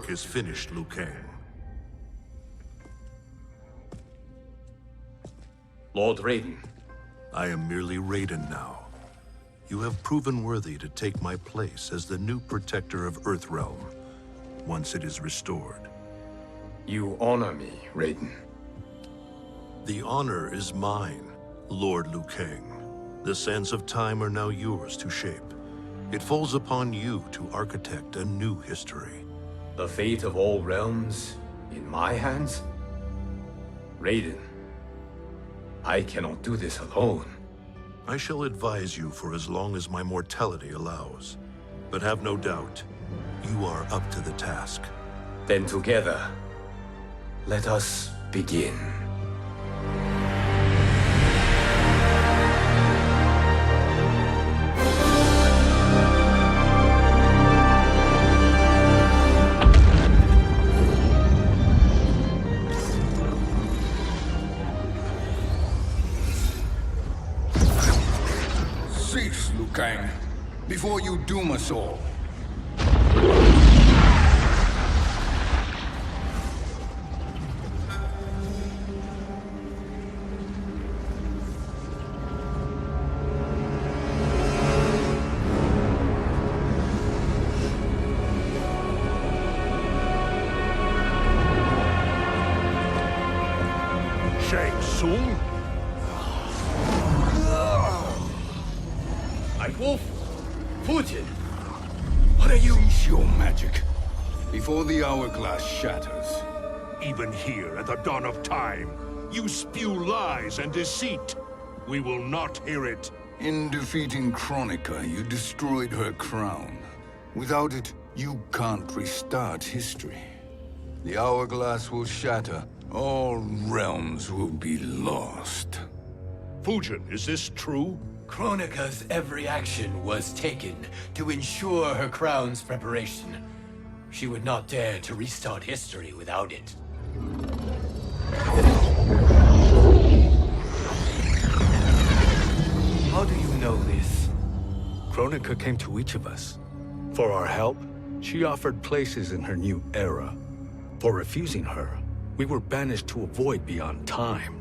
work is finished, Liu Kang. Lord Raiden. I am merely Raiden now. You have proven worthy to take my place as the new protector of Earthrealm, once it is restored. You honor me, Raiden. The honor is mine, Lord Liu Kang. The sands of time are now yours to shape. It falls upon you to architect a new history. The fate of all realms in my hands? Raiden, I cannot do this alone. I shall advise you for as long as my mortality allows. But have no doubt, you are up to the task. Then together, let us begin. Cease, Liu Kang, before you doom us all. Shang Tsung? Wolf, Fujin, what are you? Cease your magic, before the hourglass shatters. Even here at the dawn of time, you spew lies and deceit. We will not hear it. In defeating Kronika, you destroyed her crown. Without it, you can't restart history. The hourglass will shatter. All realms will be lost. Fujin, is this true? Kronika's every action was taken to ensure her crown's preparation. She would not dare to restart history without it. How do you know this? Kronika came to each of us. For our help, she offered places in her new era. For refusing her, we were banished to a void beyond time.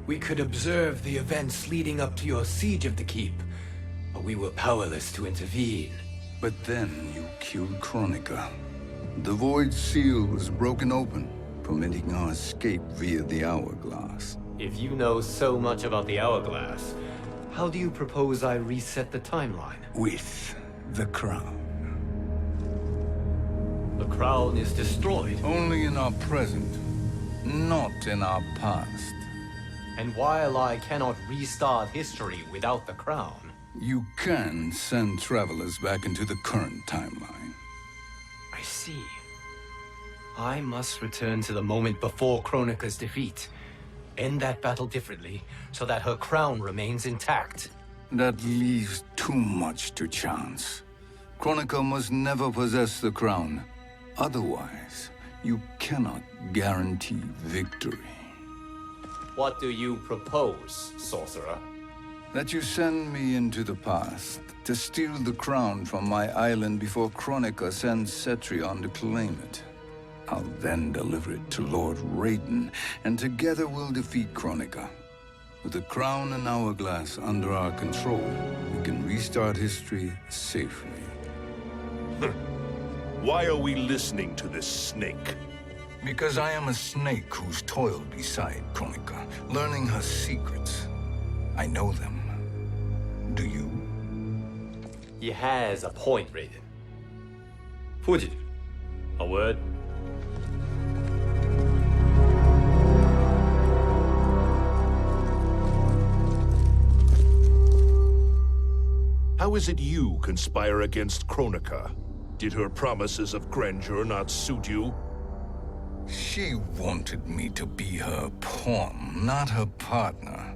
We could observe the events leading up to your siege of the keep, but we were powerless to intervene. But then you killed Kronika. The Void Seal was broken open, permitting our escape via the hourglass. If you know so much about the hourglass, how do you propose I reset the timeline? With the crown. The crown is destroyed. Only in our present, not in our past. And while I cannot restart history without the crown... You can send travelers back into the current timeline. I see. I must return to the moment before Kronika's defeat. End that battle differently, so that her crown remains intact. That leaves too much to chance. Kronika must never possess the crown. Otherwise, you cannot guarantee victory. What do you propose, sorcerer? That you send me into the past to steal the crown from my island before Kronika sends Cetrion to claim it. I'll then deliver it to Lord Raiden, and together we'll defeat Kronika. With the crown and hourglass under our control, we can restart history safely. Why are we listening to this snake? Because I am a snake who's toiled beside Kronika, learning her secrets. I know them. Do you? He has a point, Raiden. Fujin, a word? How is it you conspire against Kronika? Did her promises of grandeur not suit you? She wanted me to be her pawn, not her partner.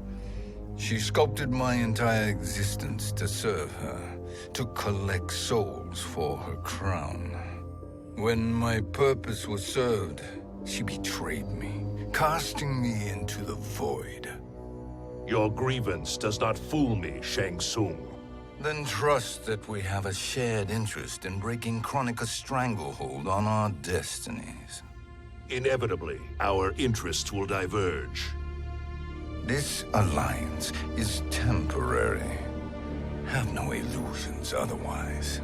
She sculpted my entire existence to serve her, to collect souls for her crown. When my purpose was served, she betrayed me, casting me into the void. Your grievance does not fool me, Shang Tsung. Then trust that we have a shared interest in breaking Chronica's stranglehold on our destinies. Inevitably, our interests will diverge. This alliance is temporary. Have no illusions otherwise.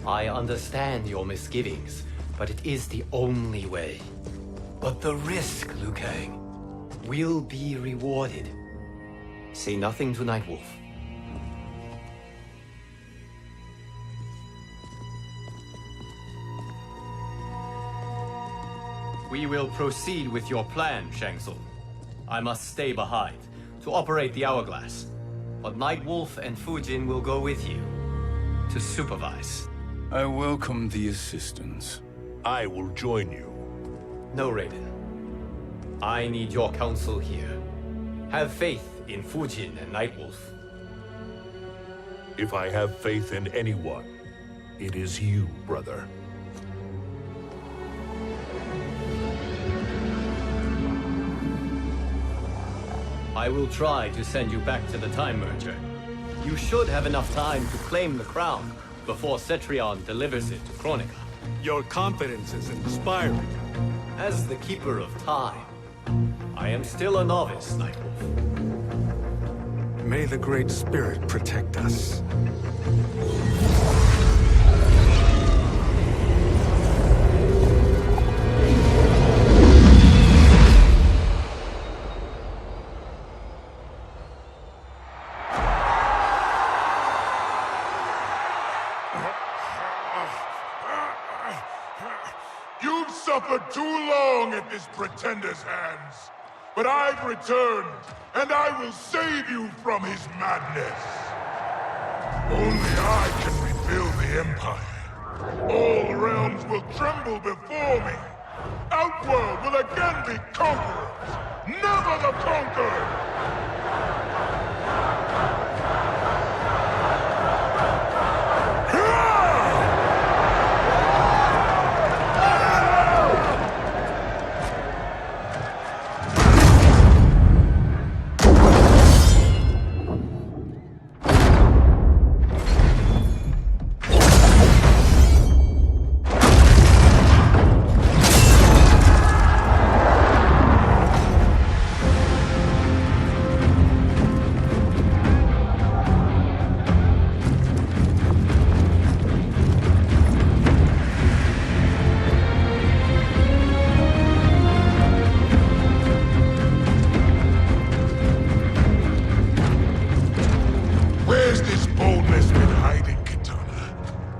I understand your misgivings, but it is the only way. But the risk, Liu Kang, will be rewarded. Say nothing to Nightwolf. We will proceed with your plan, Shang Tsung. I must stay behind to operate the Hourglass. But Nightwolf and Fujin will go with you to supervise. I welcome the assistance. I will join you. No, Raiden. I need your counsel here. Have faith in Fujin and Nightwolf. If I have faith in anyone, it is you, brother. I will try to send you back to the Time Merger. You should have enough time to claim the crown before Cetrion delivers it to Chronica. Your confidence is inspiring. As the Keeper of Time, I am still a novice, Nightwolf. May the Great Spirit protect us. You've suffered too long at this pretender's hands. But I've returned, and I will save you from his madness. Only I can rebuild the Empire. All realms will tremble before me. Outworld will again be conquerors, never the conquered!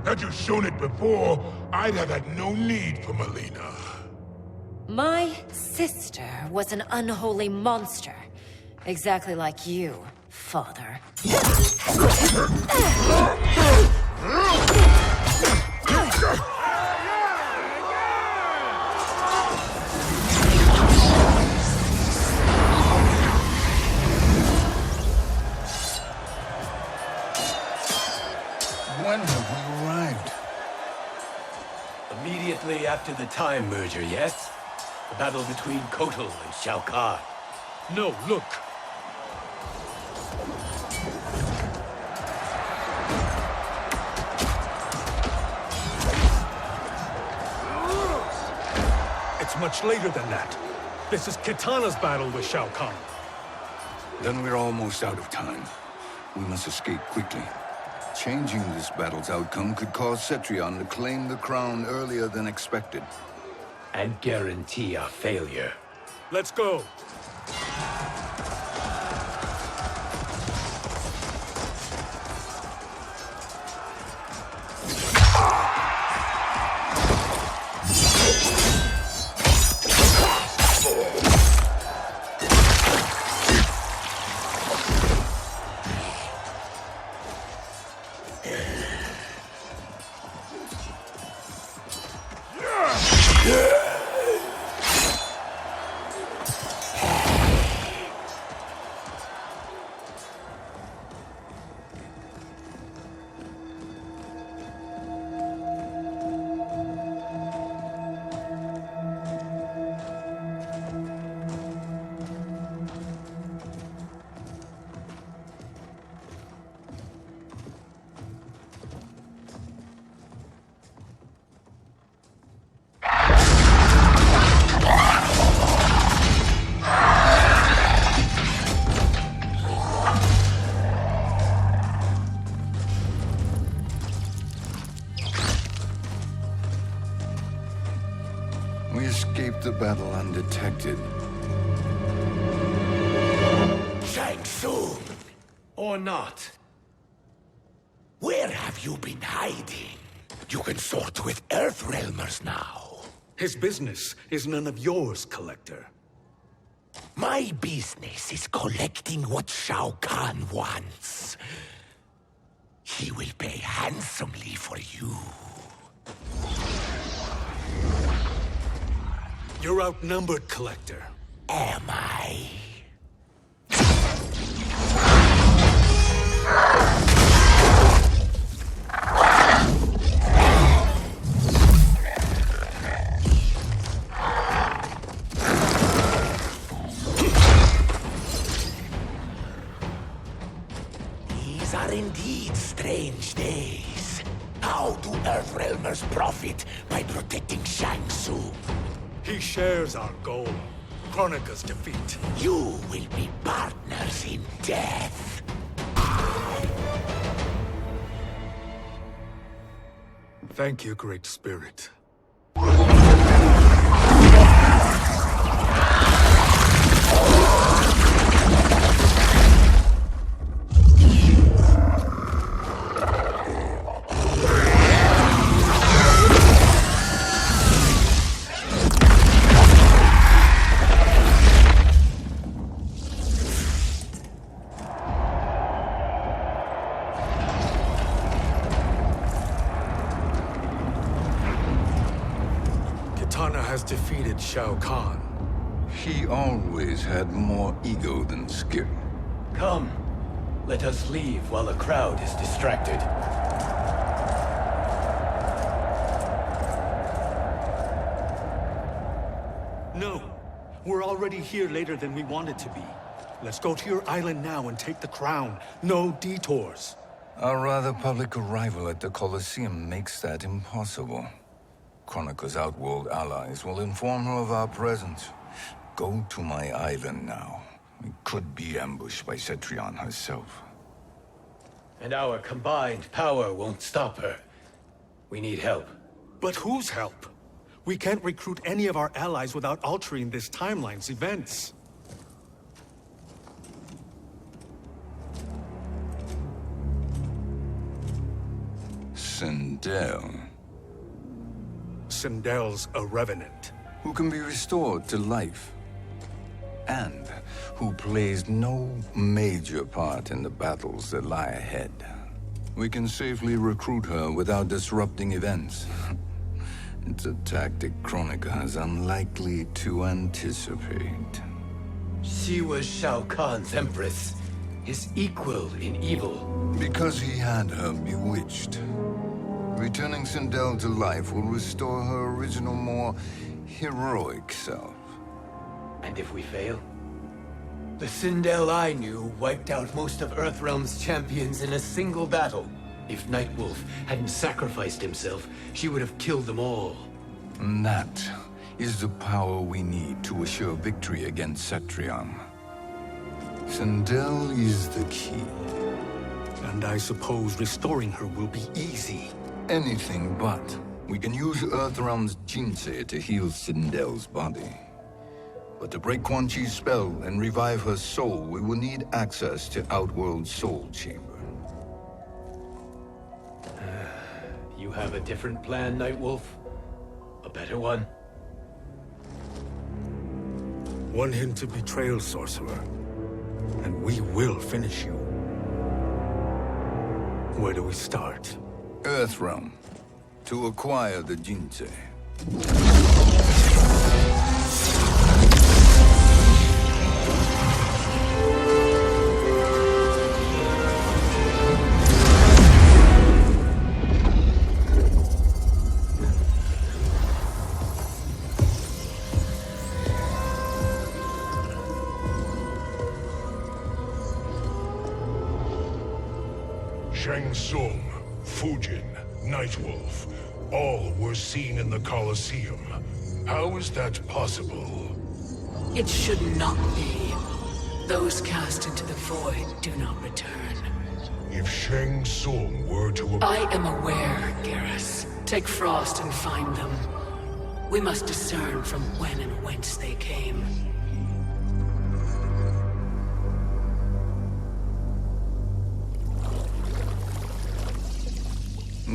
Had you shown it before, I'd have had no need for Melina. My sister was an unholy monster. Exactly like you, father. When have we arrived? Immediately after the Time Merger, yes? The battle between Kotal and Shao Kahn. No, look! It's much later than that. This is Kitana's battle with Shao Kahn. Then we're almost out of time. We must escape quickly. Changing this battle's outcome could cause Cetrion to claim the crown earlier than expected. And guarantee a failure. Let's go! took the battle undetected. Shang Tsung, Or not. where have you been hiding? You can sort with Earthrealmers now. His business is none of yours, Collector. My business is collecting what Shao Kahn wants. He will pay handsomely for you. You're outnumbered, Collector. Am I? These are indeed strange days. How do Earthrealmers profit by protecting Shang Tsung? He shares our goal. Chronica's defeat. You will be partners in death. Thank you, Great Spirit. Kitana has defeated Shao Kahn. He always had more ego than skill. Come, let us leave while the crowd is distracted. No, we're already here later than we wanted to be. Let's go to your island now and take the crown. No detours. Our rather public arrival at the Colosseum makes that impossible. Chronica's outworld allies will inform her of our presence. Go to my island now. We could be ambushed by Cetrion herself. And our combined power won't stop her. We need help. But whose help? We can't recruit any of our allies without altering this timeline's events. Sindel, Sindel's a revenant. who can be restored to life, and who plays no major part in the battles that lie ahead. We can safely recruit her without disrupting events. It's a tactic Chronica is unlikely to anticipate. She was Shao Kahn's empress, his equal in evil. Because he had her bewitched. Returning Sindel to life will restore her original, more heroic self. And if we fail? The Sindel I knew wiped out most of Earthrealm's champions in a single battle. If Nightwolf hadn't sacrificed himself, she would have killed them all. And that is the power we need to assure victory against Cetrion. Sindel is the key. And I suppose restoring her will be easy. Anything but. We can use Earthrealm's Jinsei to heal Sindel's body. But to break Quan Chi's spell and revive her soul, we will need access to Outworld's Soul Chamber. You have a different plan, Nightwolf? A better one? One hint of betrayal, Sorcerer, and we will finish you. Where do we start? Earthrealm. To acquire the Jinsei. Shang Tsung, Fujin, Nightwolf, all were seen in the Colosseum. How is that possible? It should not be. Those cast into the void do not return. If Shang Tsung were to... I am aware, Garrus. Take Frost and find them. We must discern from when and whence they came.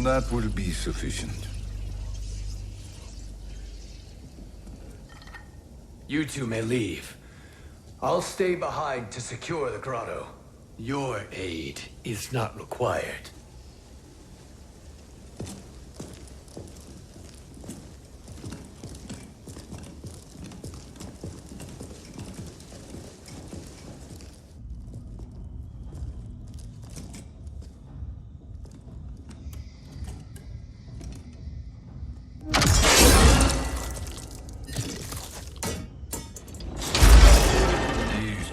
That will be sufficient. You two may leave. I'll stay behind to secure the grotto. Your aid is not required.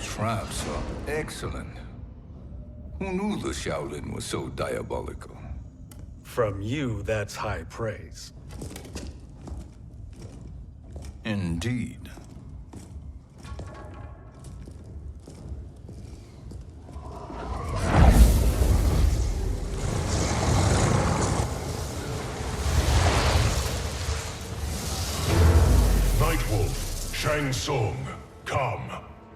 Traps are excellent. Who knew the Shaolin was so diabolical? From you, that's high praise. Indeed. Nightwolf, Shang Tsung, come.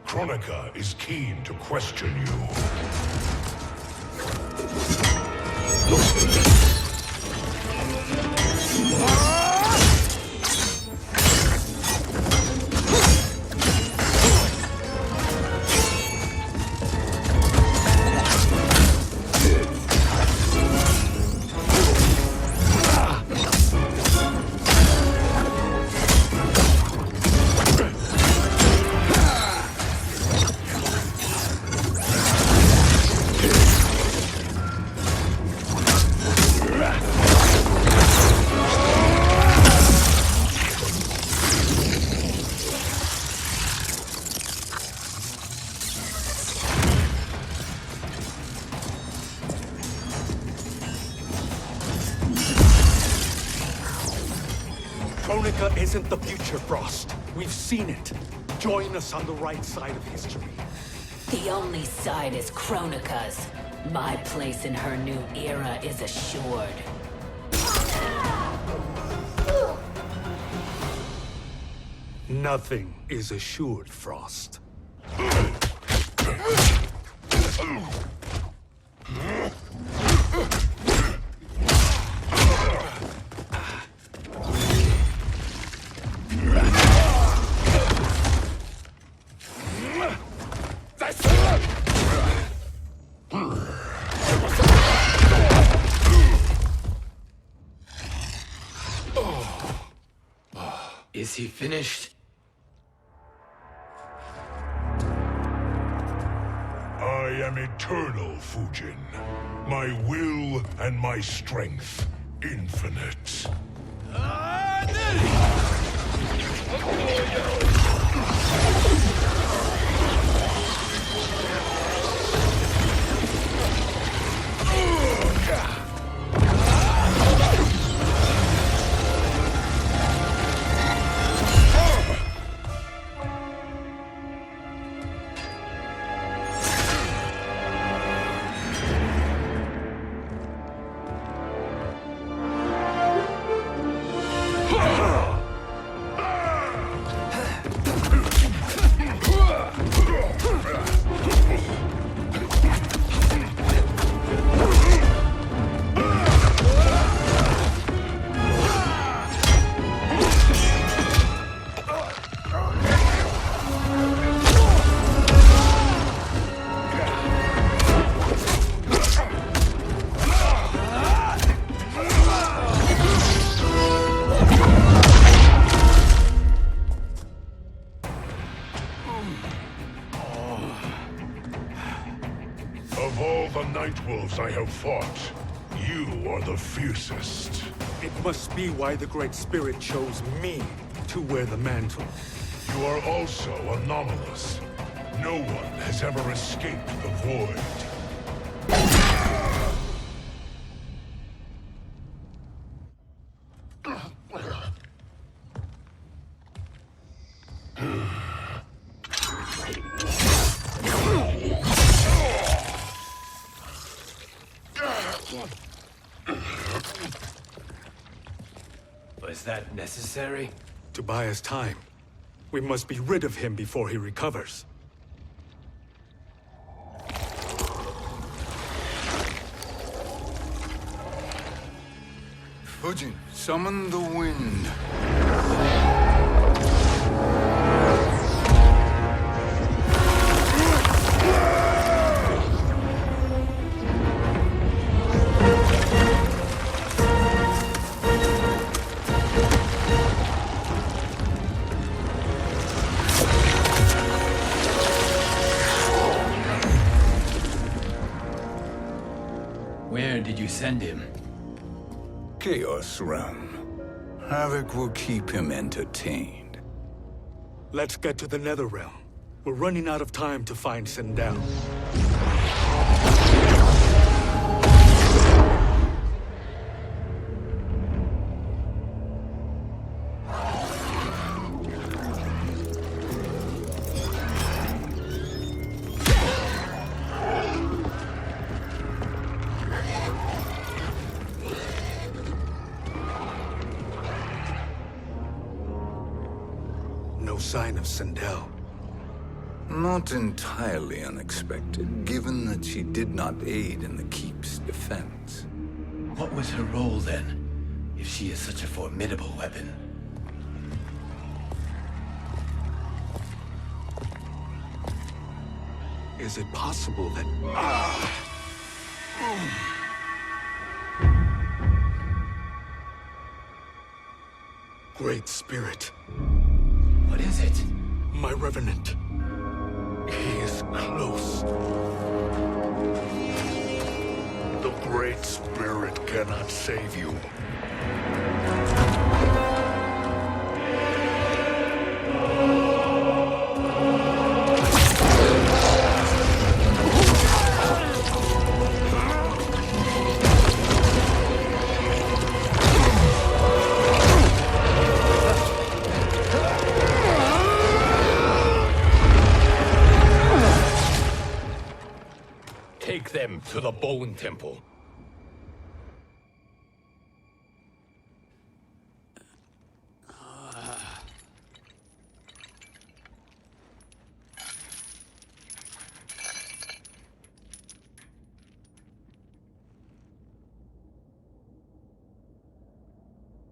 Chronica is keen to question you. Chronica isn't the future, Frost. We've seen it. Join us on the right side of history. The only side is Chronica's. My place in her new era is assured. Nothing is assured, Frost. Is he finished? I am eternal, Fujin. My will and my strength, infinite. Of all the Nightwolves I have fought, you are the fiercest. It must be why the Great Spirit chose me to wear the mantle. You are also anomalous. No one has ever escaped the void. Was that necessary? To buy us time, we must be rid of him before he recovers. Fujin, summon the wind. Where did you send him? Chaos Realm. Havoc will keep him entertained. Let's get to the Netherrealm. We're running out of time to find Sindel. No sign of Sindel. Not entirely unexpected, given that she did not aid in the Keep's defense. What was her role then, if she is such a formidable weapon? Is it possible that... Great Spirit. What is it? My Revenant. He is close. The Great Spirit cannot save you. Take them to the Bone Temple.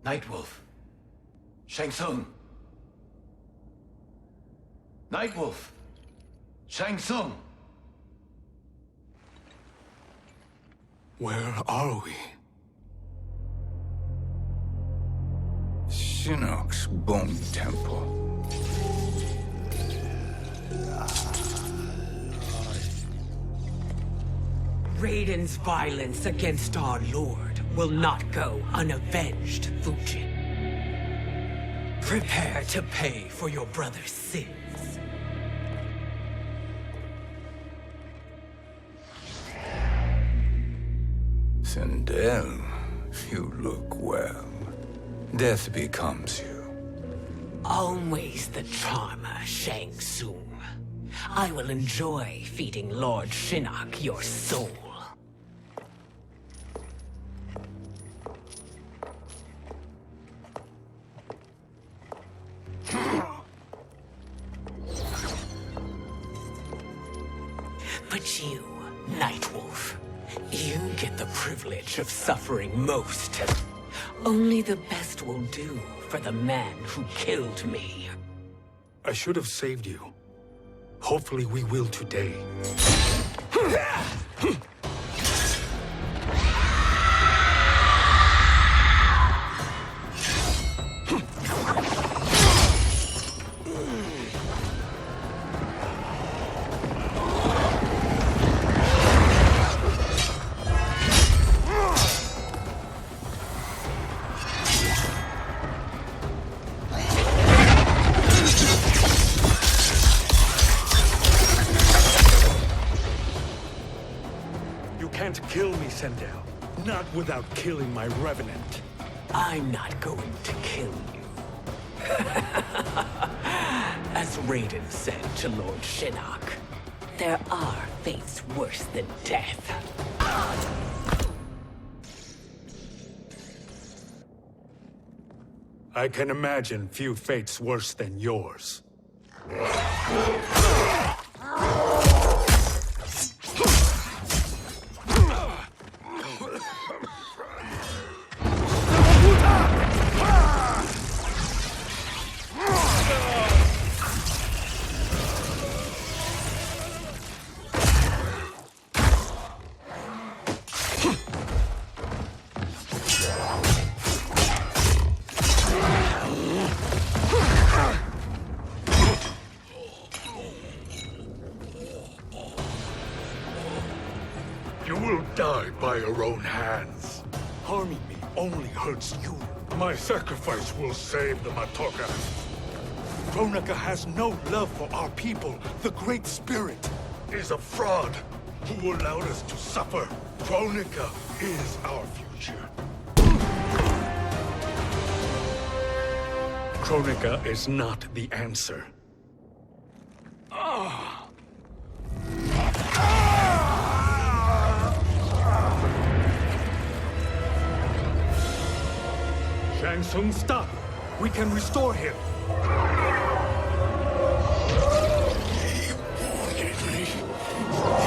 Nightwolf. Shang Tsung. Nightwolf. Shang Tsung. Where are we? Shinnok's Bone Temple. Raiden's violence against our Lord will not go unavenged, Fujin. Prepare to pay for your brother's sins. Sindel, you look well. Death becomes you. Always the charmer, Shang Tsung. I will enjoy feeding Lord Shinnok your soul. But you, Nightwolf, you get the privilege of suffering most. Only the best will do for the man who killed me. I should have saved you. Hopefully we will today. Kill me, Sindel. Not without killing my Revenant. I'm not going to kill you. As Raiden said to Lord Shinnok, there are fates worse than death. I can imagine few fates worse than yours. You will die by your own hands. Harming me only hurts you. My sacrifice will save the Matoka. Kronika has no love for our people. The Great Spirit is a fraud who allowed us to suffer. Kronika is our future. Kronika is not the answer. Shang Tsung, stop! We can restore him! He wounded me.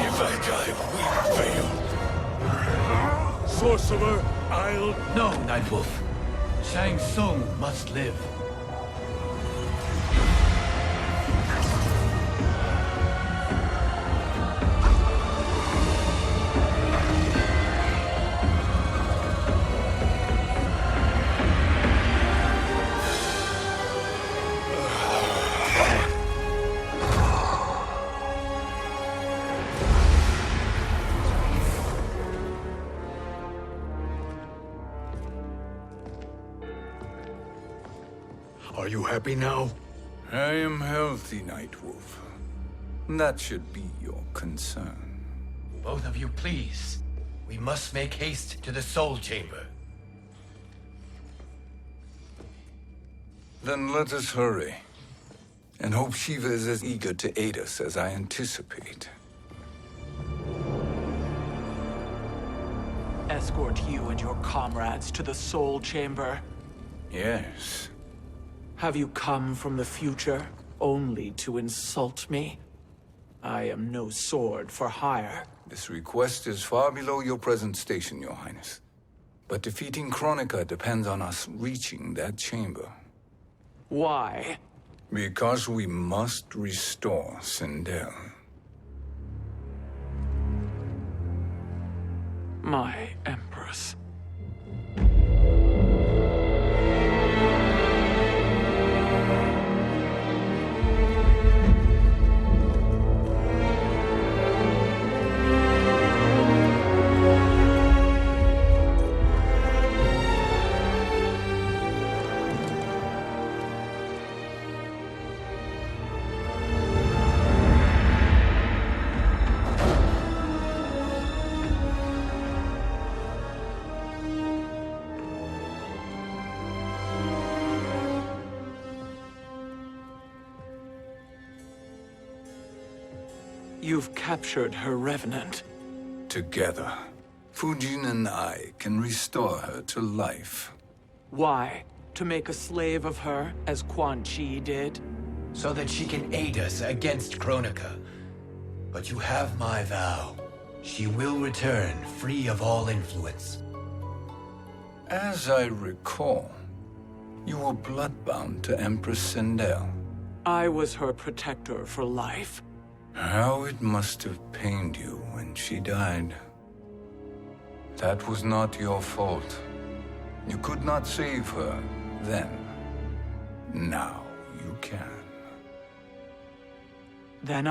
If I die, we fail. Sorcerer, I'll... No, Nightwolf. Shang Tsung must live. Are you happy now? I am healthy, Nightwolf. That should be your concern. Both of you, please. We must make haste to the Soul Chamber. Then let us hurry. And hope Shiva is as eager to aid us as I anticipate. Escort you and your comrades to the Soul Chamber. Yes. Have you come from the future only to insult me? I am no sword for hire. This request is far below your present station, Your Highness. But defeating Kronika depends on us reaching that chamber. Why? Because we must restore Sindel. My Empress. You've captured her revenant. Together, Fujin and I can restore her to life. Why? To make a slave of her, as Quan Chi did? So that she can aid us against Kronika. But you have my vow. She will return free of all influence. As I recall, you were bloodbound to Empress Sindel. I was her protector for life. How it must have pained you when she died. That was not your fault. You could not save her then. Now you can. Then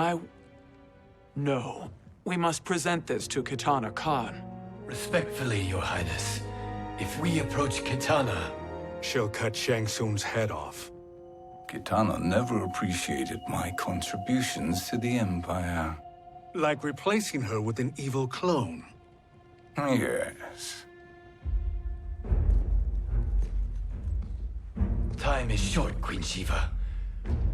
No. We must present this to Kitana Khan. Respectfully, Your Highness. If we approach Kitana... She'll cut Shang Tsung's head off. Kitana never appreciated my contributions to the Empire. Like replacing her with an evil clone. Yes. Time is short, Queen Shiva.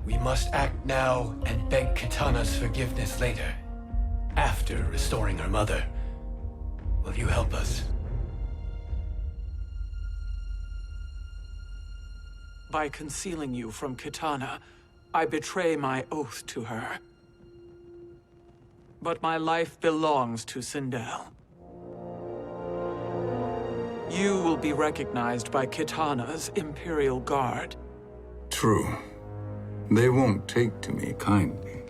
We must act now and beg Kitana's forgiveness later. After restoring her mother. Will you help us? By concealing you from Kitana, I betray my oath to her. But my life belongs to Sindel. You will be recognized by Kitana's Imperial Guard. True. They won't take to me kindly.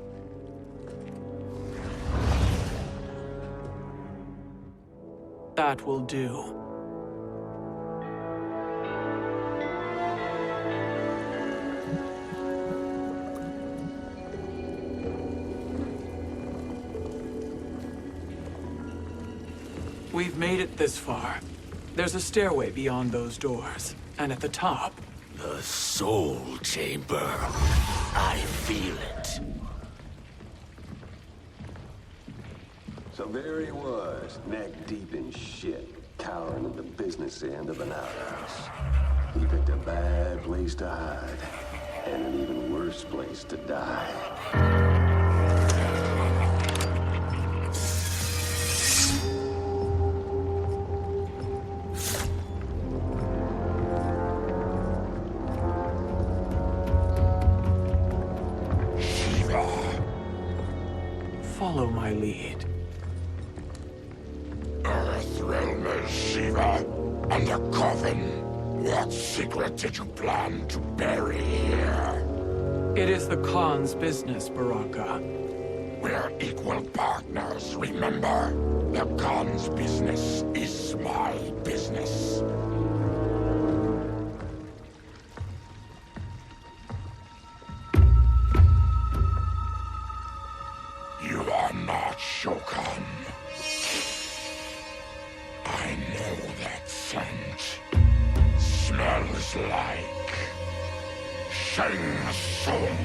That will do. We've made it this far. There's a stairway beyond those doors, and at the top... The Soul Chamber. I feel it. So there he was, neck deep in shit, cowering at the business end of an outhouse. He picked a bad place to hide, and an even worse place to die. Follow my lead. Earthrealm is Shiva, and a coffin. What secret did you plan to bury here? It is the Khan's business, Baraka. We're equal partners, remember? The Khan's business is my business. You are not Shokan. I know that scent. Smells like Shang Tsung.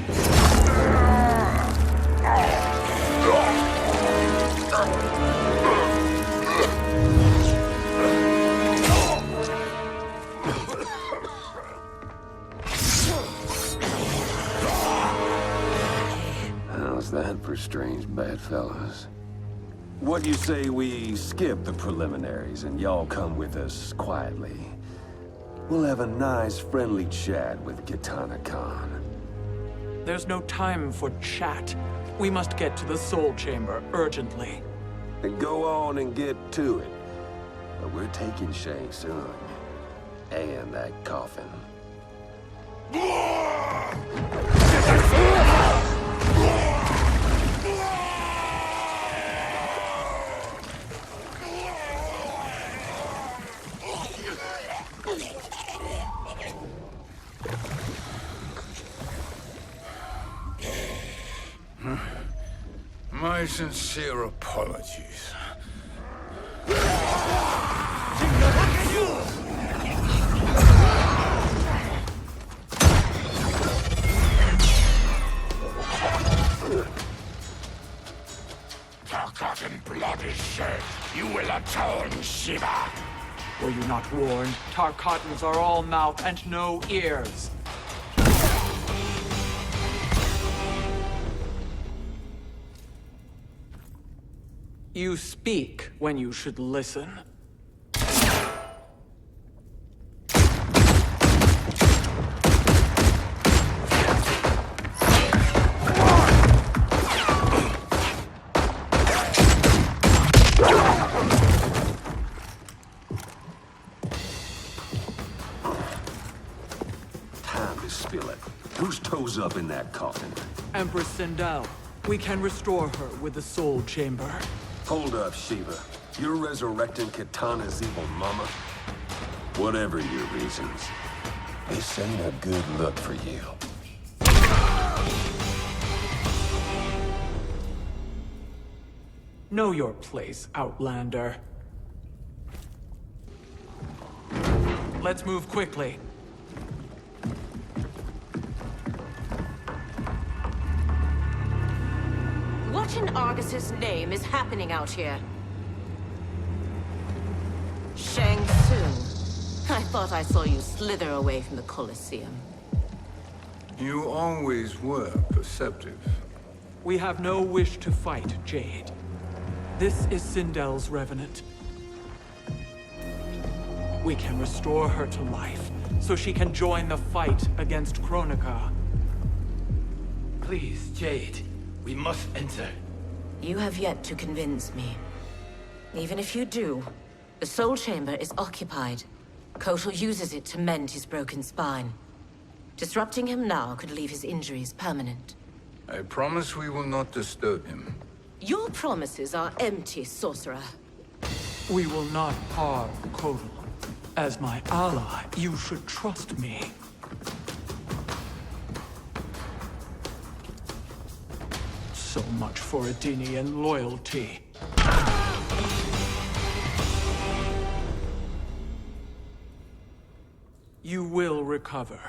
How's that for strange bedfellows? What do you say we skip the preliminaries and y'all come with us quietly? We'll have a nice, friendly chat with Kitana Khan. There's no time for chat. We must get to the Soul Chamber urgently. Then go on and get to it. But we're taking Shang Tsung. And that coffin. My sincere apologies. Forgotten blood is shed. You will atone, Shiva. Were you not warned? Tarkatans are all mouth and no ears. You speak when you should listen. Time to spill it. Whose toes up in that coffin? Empress Sindel. We can restore her with the Soul Chamber. Hold up, Shiva. You're resurrecting Kitana's evil mama? Whatever your reasons, this ain't a good look for you. Know your place, Outlander. Let's move quickly. What in Argus's name is happening out here? Shang Tsung. I thought I saw you slither away from the Colosseum. You always were perceptive. We have no wish to fight, Jade. This is Sindel's revenant. We can restore her to life, so she can join the fight against Kronika. Please, Jade, we must enter. You have yet to convince me. Even if you do, the Soul Chamber is occupied. Kotal uses it to mend his broken spine. Disrupting him now could leave his injuries permanent. I promise we will not disturb him. Your promises are empty, sorcerer. We will not harm Kotal. As my ally, you should trust me. So much for Adenian loyalty. You will recover.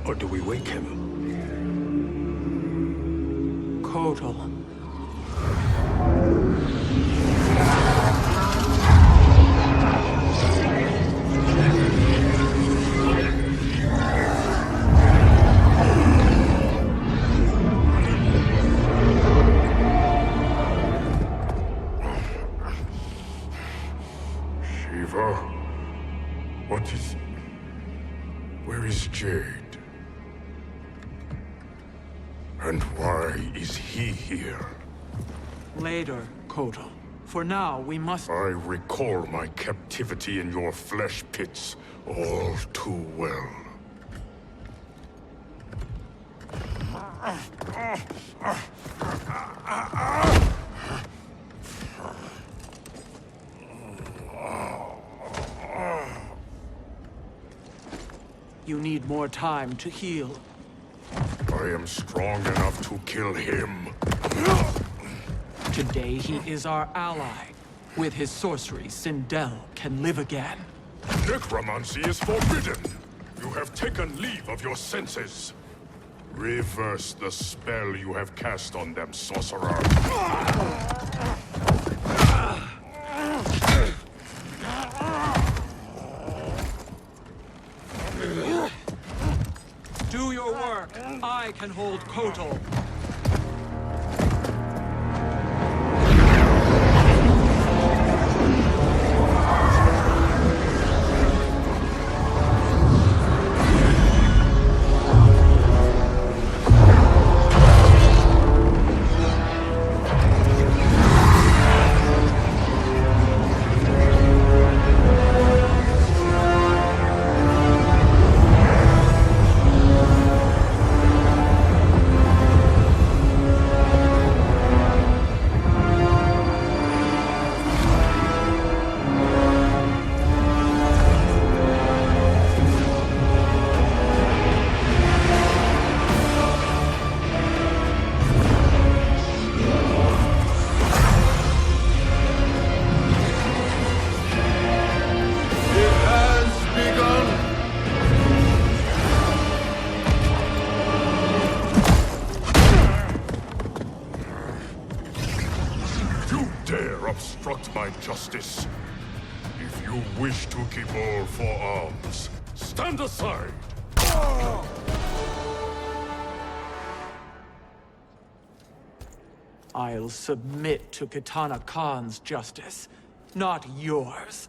Or do we wake him? Kotal. Shiva? What is... Where is Jade? And why is he here? Later, Kotal. For now, we must... I recall my captivity in your flesh pits all too well. You need more time to heal. I am strong enough to kill him. Today he is our ally. With his sorcery, Sindel can live again. Necromancy is forbidden. You have taken leave of your senses. Reverse the spell you have cast on them, sorcerer. Do your work. I can hold Kotal. Obstruct my justice. If you wish to keep all four arms, stand aside! I'll submit to Kitana Khan's justice, not yours.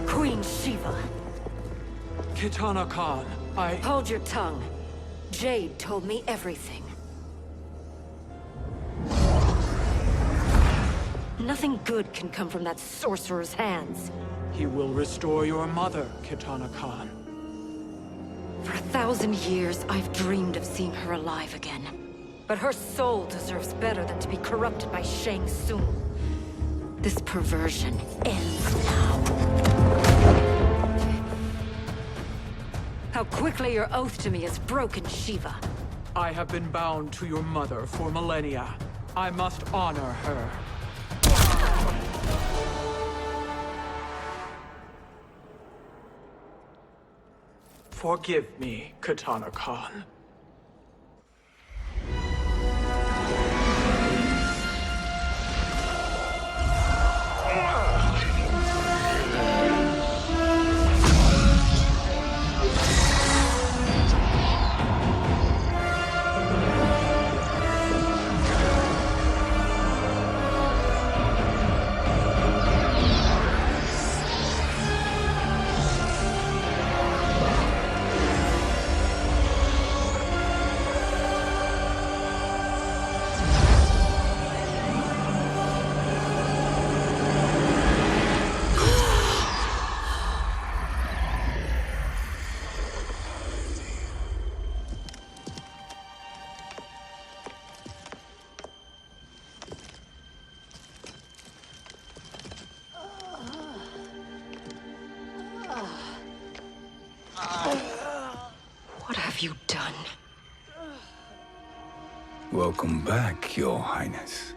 Queen Shiva. Kitana Khan, Hold your tongue. Jade told me everything. Nothing good can come from that sorcerer's hands. He will restore your mother, Kitana Khan. For 1,000 years, I've dreamed of seeing her alive again. But her soul deserves better than to be corrupted by Shang Tsung. This perversion ends now. How quickly your oath to me has broken, Shiva. I have been bound to your mother for millennia. I must honor her. Forgive me, Kitana Khan. What have you done? Welcome back, Your Highness.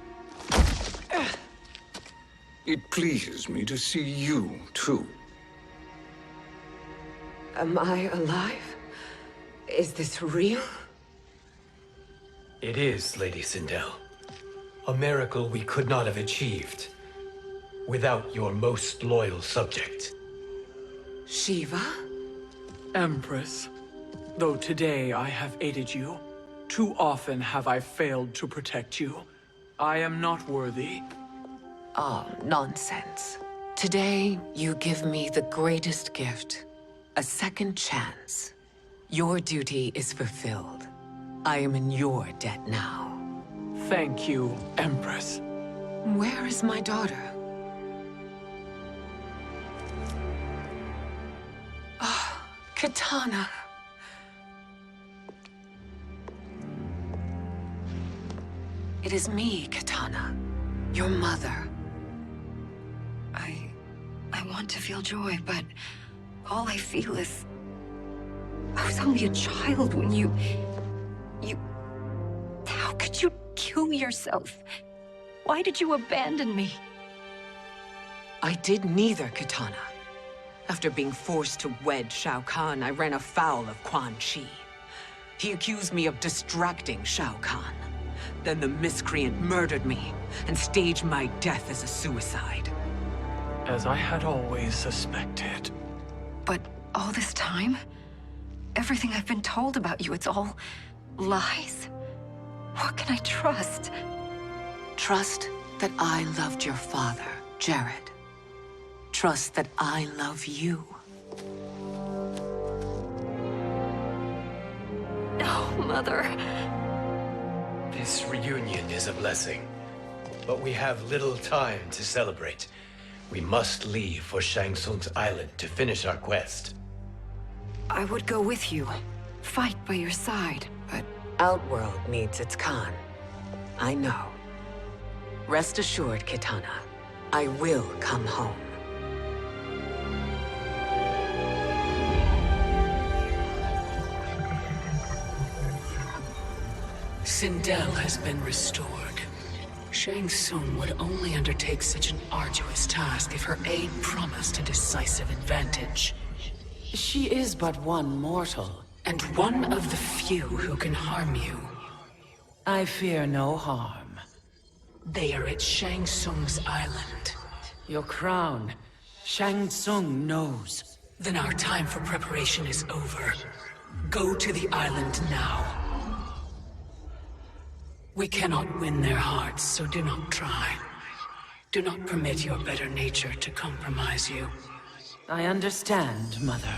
It pleases me to see you, too. Am I alive? Is this real? It is, Lady Sindel. A miracle we could not have achieved without your most loyal subject. Shiva? Empress, though today I have aided you, too often have I failed to protect you. I am not worthy. Oh, nonsense. Today, you give me the greatest gift. A second chance. Your duty is fulfilled. I am in your debt now. Thank you, Empress. Where is my daughter? Ah, Kitana. It is me, Kitana. Your mother. I want to feel joy, but all I feel is... I was only a child when you... How could you kill yourself? Why did you abandon me? I did neither, Kitana. After being forced to wed Shao Kahn, I ran afoul of Quan Chi. He accused me of distracting Shao Kahn. Then the miscreant murdered me and staged my death as a suicide. As I had always suspected. But all this time? Everything I've been told about you, it's all lies? What can I trust? Trust that I loved your father, Jared. Trust that I love you. Oh, Mother. This reunion is a blessing, but we have little time to celebrate. We must leave for Shang Tsung's island to finish our quest. I would go with you, fight by your side, but... Outworld needs its Khan. I know. Rest assured, Kitana, I will come home. Sindel has been restored. Shang Tsung would only undertake such an arduous task if her aid promised a decisive advantage. She is but one mortal, and one of the few who can harm you. I fear no harm. They are at Shang Tsung's island. Your crown. Shang Tsung knows. Then our time for preparation is over. Go to the island now. We cannot win their hearts, so do not try. Do not permit your better nature to compromise you. I understand, Mother.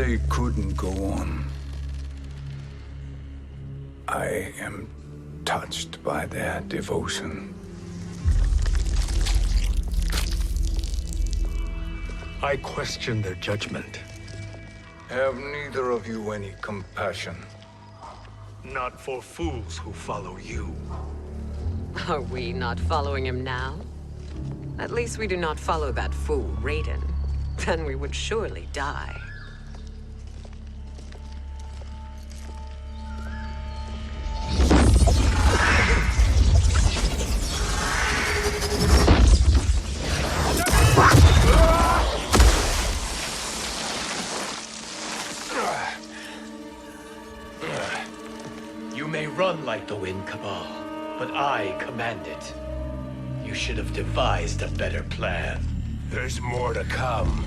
They couldn't go on. I am touched by their devotion. I question their judgment. Have neither of you any compassion? Not for fools who follow you. Are we not following him now? At least we do not follow that fool, Raiden. Then we would surely die. You may run like the wind, Cabal, but I command it. You should have devised a better plan. There's more to come.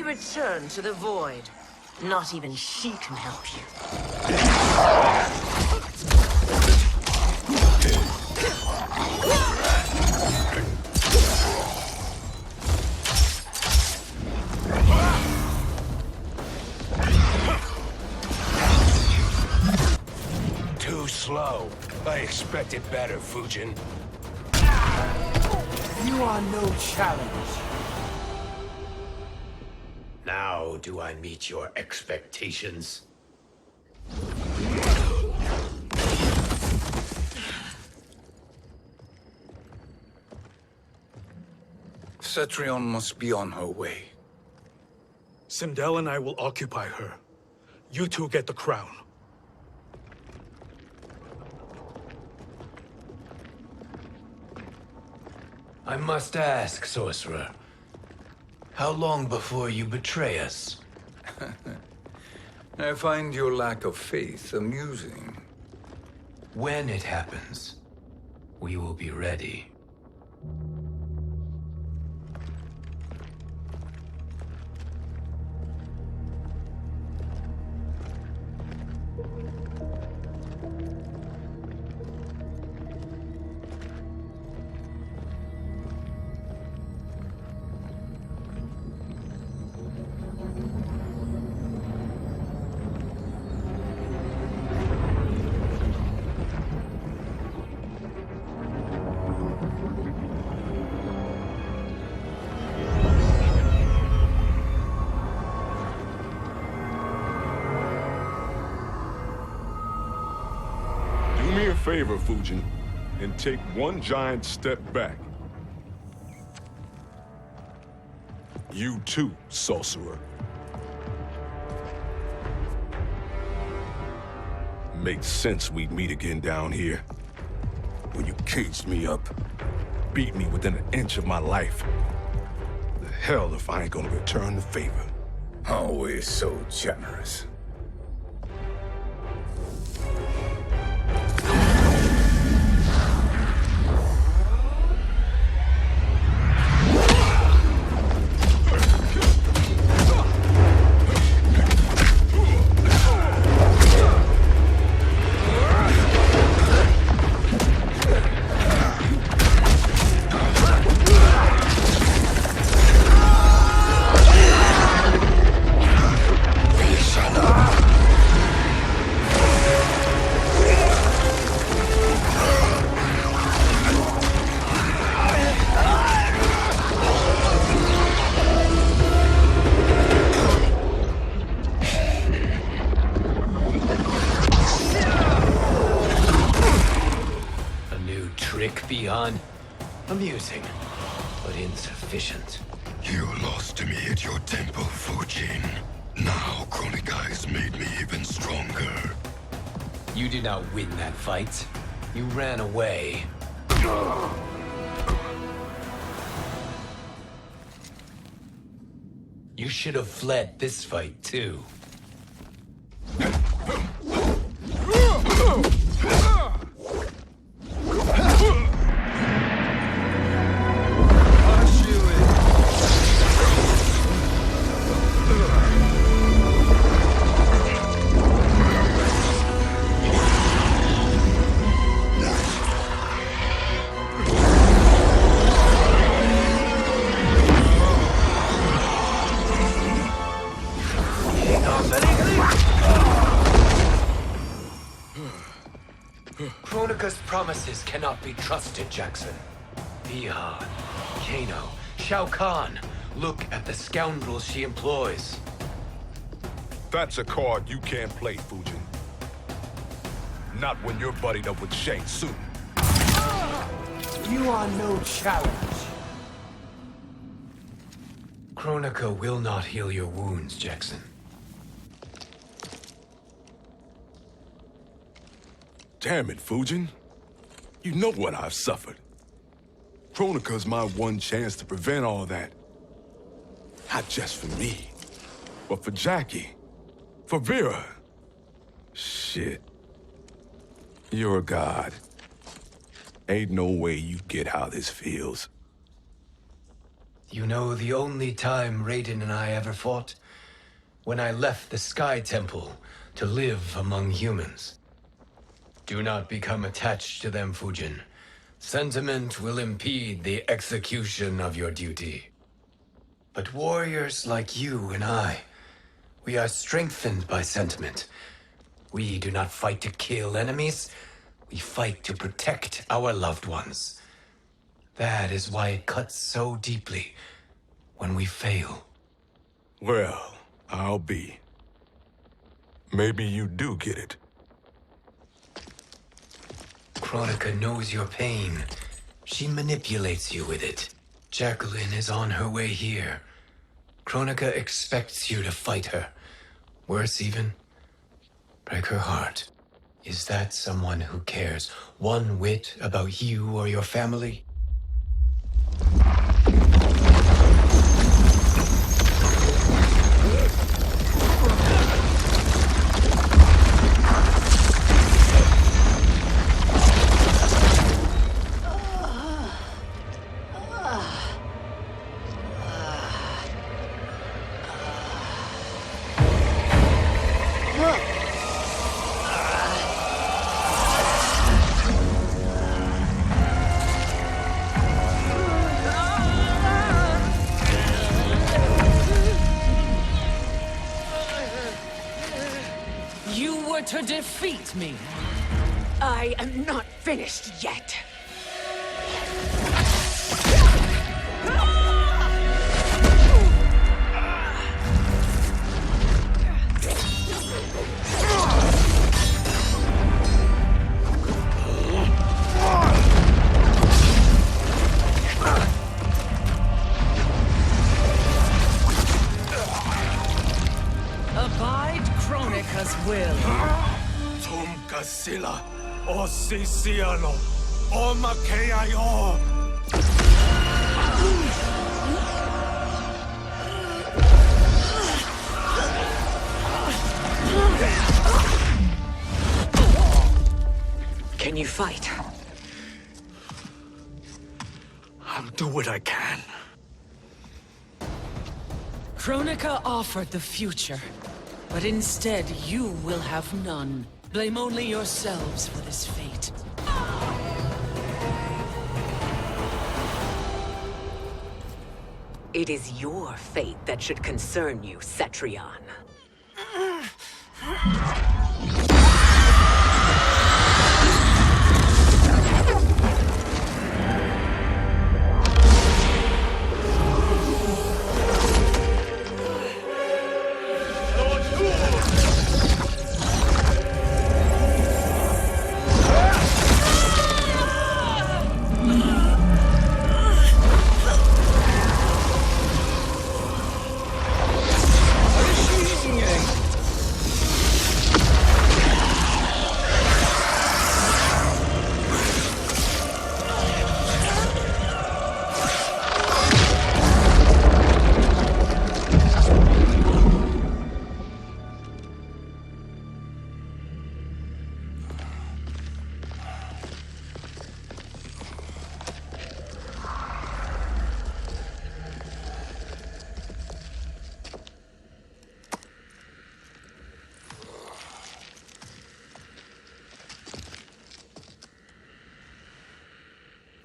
Return to the void. Not even she can help you. Too slow. I expected better, Fujin. You are no challenge. Now do I meet your expectations? Cetrion must be on her way. Sindel and I will occupy her. You two get the crown. I must ask, sorcerer. How long before you betray us? I find your lack of faith amusing. When it happens, we will be ready. Do me a favor, Fujin, and take one giant step back. You too, sorcerer. Makes sense we'd meet again down here. When you caged me up, beat me within an inch of my life. The hell if I ain't gonna return the favor. Always so generous. Beyond amusing, but insufficient. You lost to me at your temple, Fujin. Now Kronika has made me even stronger. You did not win that fight. You ran away. You should have fled this fight, too. Kronika's promises cannot be trusted, Jackson. Bihan, Kano, Shao Kahn. Look at the scoundrels she employs. That's a card you can't play, Fujin. Not when you're buddied up with Shang Tsung. You are no challenge. Kronika will not heal your wounds, Jackson. Damn it, Fujin. You know what I've suffered. Kronika's my one chance to prevent all that. Not just for me, but for Jackie, for Vera. Shit. You're a god. Ain't no way you get how this feels. You know the only time Raiden and I ever fought? When I left the Sky Temple to live among humans. Do not become attached to them, Fujin. Sentiment will impede the execution of your duty. But warriors like you and I, we are strengthened by sentiment. We do not fight to kill enemies. We fight to protect our loved ones. That is why it cuts so deeply when we fail. Well, I'll be. Maybe you do get it. Kronika knows your pain. She manipulates you with it. Jacqueline is on her way here. Kronika expects you to fight her. Worse even, break her heart. Is that someone who cares one whit about you or your family? To defeat me. I am not finished yet. Abide Kronika's will. Sila, o Sisiano, o Makeayo. Can you fight? I'll do what I can. Kronika offered the future, but instead you will have none. Blame only yourselves for this fate. It is your fate that should concern you, Cetrion.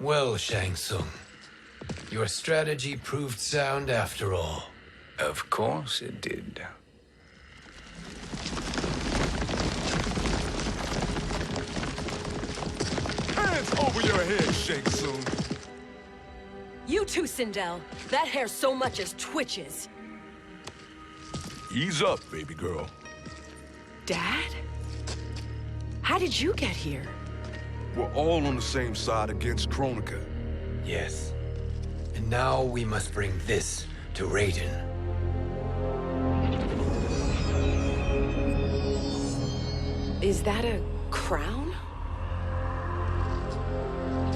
Well, Shang Tsung, your strategy proved sound after all. Of course it did. Hands over your head, Shang Tsung. You too, Sindel. That hair so much as twitches. Ease up, baby girl. Dad? How did you get here? We're all on the same side against Chronica. Yes. And now we must bring this to Raiden. Is that a crown?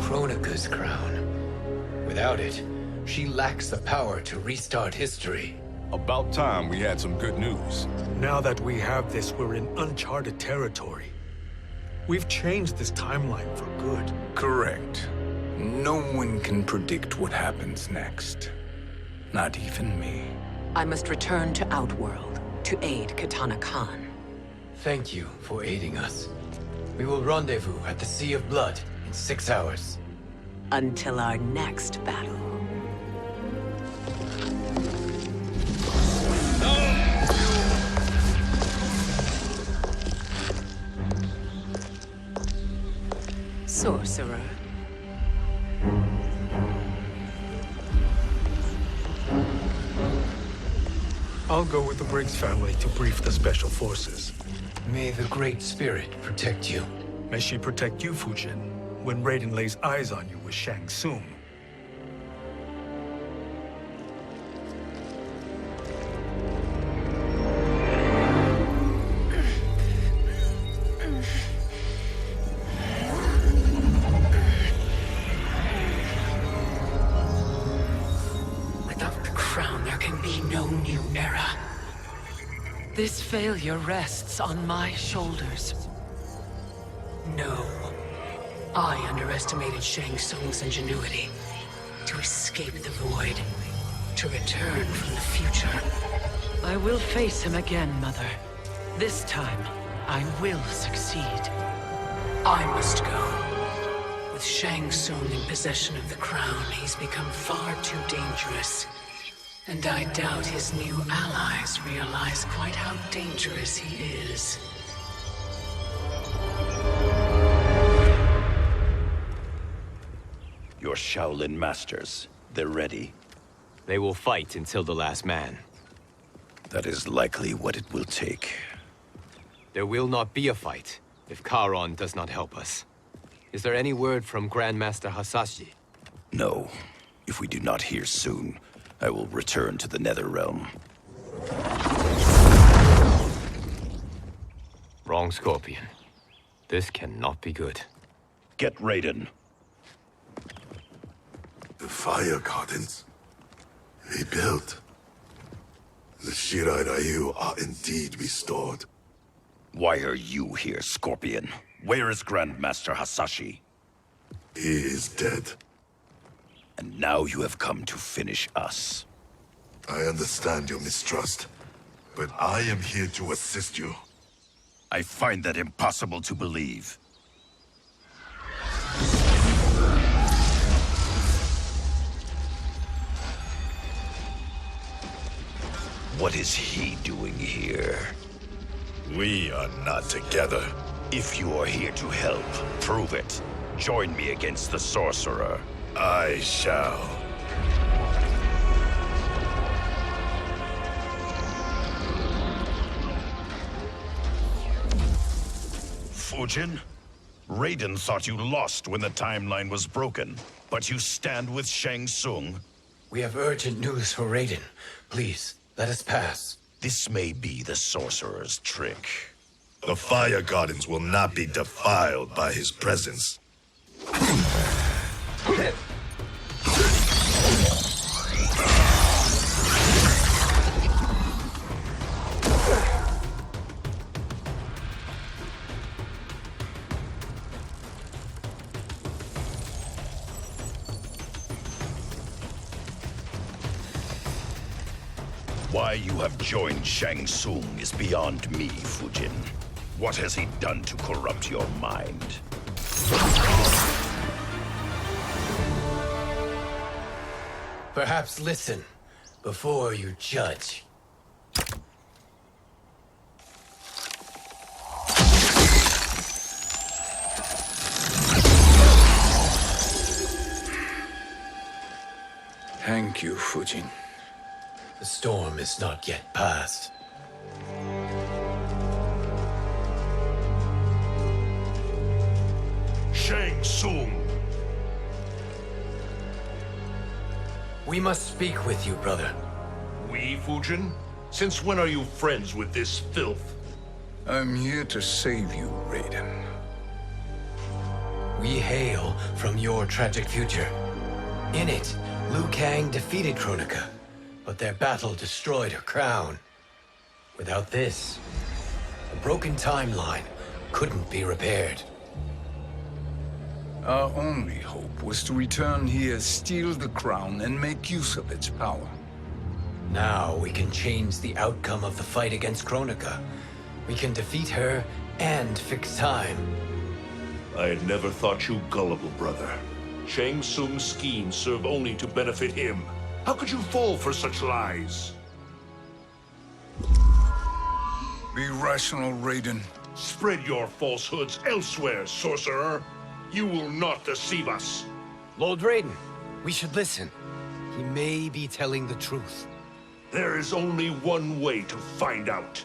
Chronica's crown. Without it, she lacks the power to restart history. About time we had some good news. Now that we have this, we're in uncharted territory. We've changed this timeline for good. Correct. No one can predict what happens next. Not even me. I must return to Outworld to aid Katana Khan. Thank you for aiding us. We will rendezvous at the Sea of Blood in 6 hours. Until our next battle. Sorcerer. I'll go with the Briggs family to brief the Special Forces. May the Great Spirit protect you. May she protect you, Fujin, when Raiden lays eyes on you with Shang Tsung. Without the crown, there can be no new era. This failure rests on my shoulders. No. I underestimated Shang Tsung's ingenuity. To escape the void. To return from the future. I will face him again, Mother. This time, I will succeed. I must go. With Shang Tsung in possession of the crown, he's become far too dangerous. And I doubt his new allies realize quite how dangerous he is. Your Shaolin masters, they're ready. They will fight until the last man. That is likely what it will take. There will not be a fight if Charon does not help us. Is there any word from Grandmaster Hasashi? No. If we do not hear soon, I will return to the Netherrealm. Wrong, Scorpion. This cannot be good. Get Raiden. The fire gardens. Rebuilt. The Shirai Ryu are indeed restored. Why are you here, Scorpion? Where is Grandmaster Hasashi? He is dead. And now you have come to finish us. I understand your mistrust, but I am here to assist you. I find that impossible to believe. What is he doing here? We are not together. If you are here to help, prove it. Join me against the Sorcerer. I shall. Fujin? Raiden thought you lost when the timeline was broken, but you stand with Shang Tsung. We have urgent news for Raiden. Please, let us pass. This may be the Sorcerer's trick. The Fire Gardens will not be defiled by his presence. Why you have joined Shang Tsung is beyond me, Fujin. What has he done to corrupt your mind? Perhaps listen before you judge. Thank you, Fujin. The storm is not yet past. Shang Tsung! We must speak with you, brother. We, Fujin? Since when are you friends with this filth? I'm here to save you, Raiden. We hail from your tragic future. In it, Liu Kang defeated Kronika, but their battle destroyed her crown. Without this, a broken timeline couldn't be repaired. Our only hope was to return here, steal the crown, and make use of its power. Now we can change the outcome of the fight against Kronika. We can defeat her and fix time. I had never thought you gullible, brother. Shang Tsung's schemes serve only to benefit him. How could you fall for such lies? Be rational, Raiden. Spread your falsehoods elsewhere, sorcerer. You will not deceive us. Lord Raiden, we should listen. He may be telling the truth. There is only one way to find out.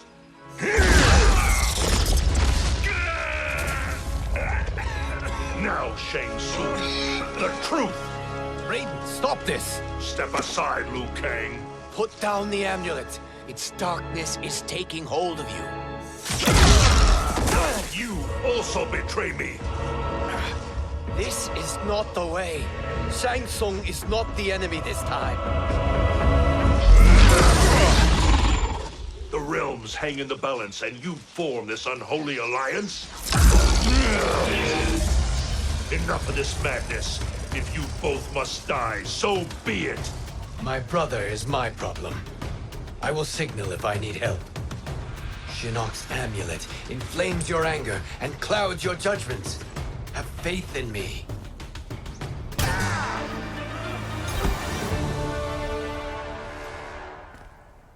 Now, Shang Tsung, the truth! Raiden, stop this! Step aside, Liu Kang. Put down the amulet. Its darkness is taking hold of you. You also betray me. This is not the way. Shang Tsung is not the enemy this time. The realms hang in the balance, and you form this unholy alliance? Enough of this madness. If you both must die, so be it. My brother is my problem. I will signal if I need help. Shinnok's amulet inflames your anger and clouds your judgments. Have faith in me.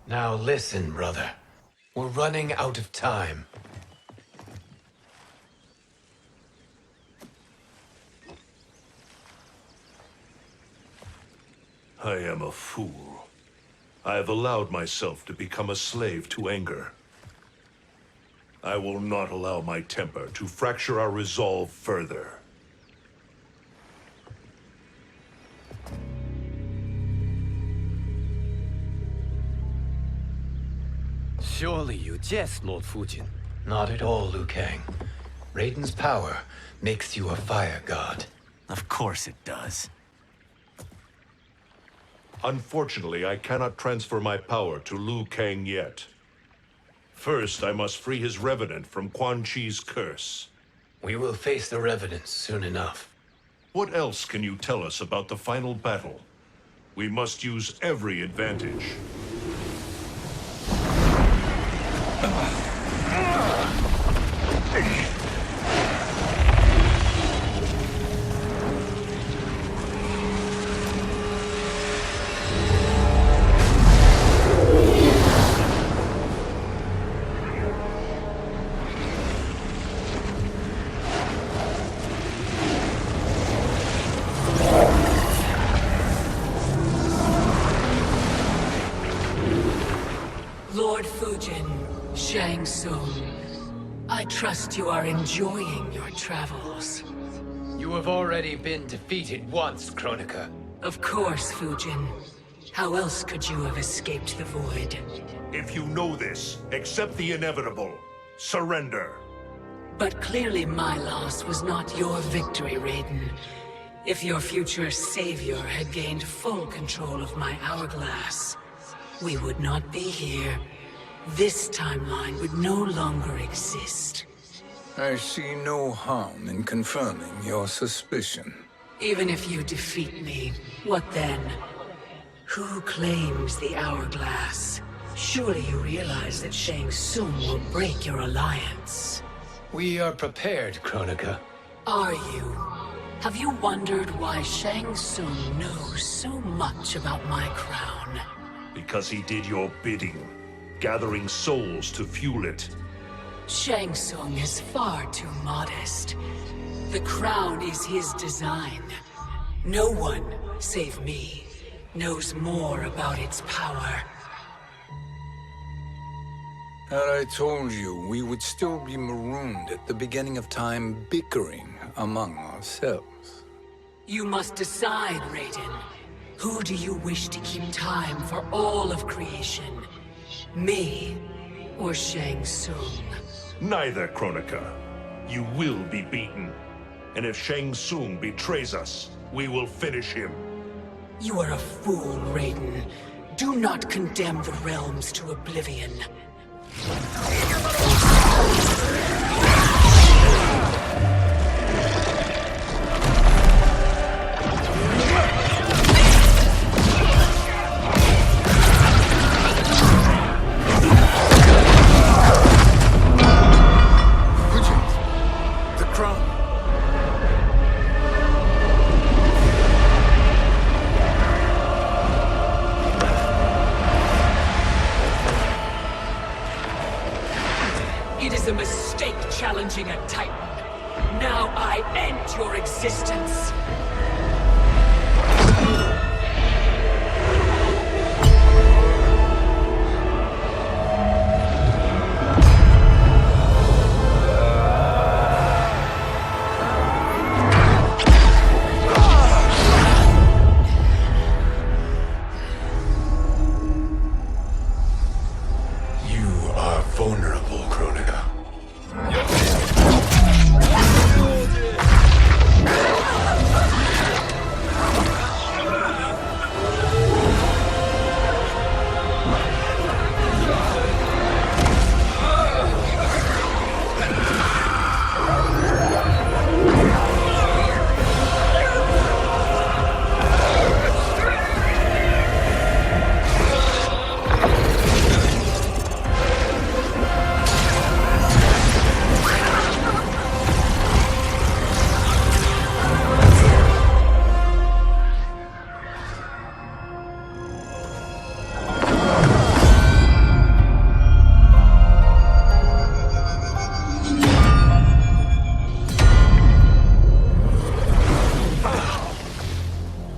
Now listen, brother. We're running out of time. I am a fool. I have allowed myself to become a slave to anger. I will not allow my temper to fracture our resolve further. Surely you jest, Lord Fujin. Not at all, Liu Kang. Raiden's power makes you a fire god. Of course it does. Unfortunately, I cannot transfer my power to Liu Kang yet. First, I must free his revenant from Quan Chi's curse. We will face the revenants soon enough. What else can you tell us about the final battle? We must use every advantage. Lord Fujin, Shang Tsung, I trust you are enjoying your travels. You have already been defeated once, Kronika. Of course, Fujin. How else could you have escaped the void? If you know this, accept the inevitable. Surrender. But clearly my loss was not your victory, Raiden. If your future savior had gained full control of my hourglass, we would not be here. This timeline would no longer exist. I see no harm in confirming your suspicion. Even if you defeat me, what then? Who claims the hourglass? Surely you realize that Shang Tsung will break your alliance. We are prepared, Kronika. Are you? Have you wondered why Shang Tsung knows so much about my crown? Because he did your bidding, gathering souls to fuel it. Shang Tsung is far too modest. The crown is his design. No one, save me, knows more about its power. Had I told you, we would still be marooned at the beginning of time, bickering among ourselves. You must decide, Raiden. Who do you wish to keep time for all of creation? Me or Shang Tsung? Neither, Kronika. You will be beaten. And if Shang Tsung betrays us, we will finish him. You are a fool, Raiden. Do not condemn the realms to oblivion. The crown. It is a mistake challenging a Titan. Now I end your existence. You are vulnerable, Kronika.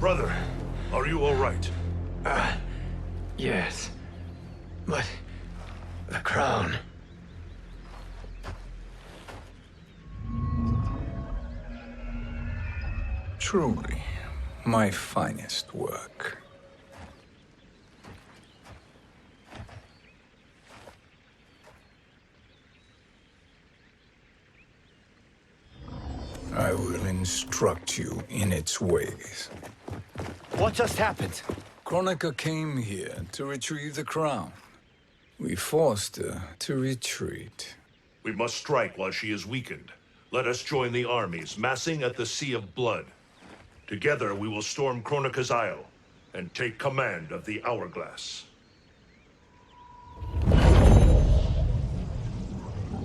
Brother, are you all right? Yes. But the crown. Truly, my finest work. I will instruct you in its ways. What just happened? Kronika came here to retrieve the crown. We forced her to retreat. We must strike while she is weakened. Let us join the armies, massing at the Sea of Blood. Together we will storm Kronika's Isle and take command of the Hourglass.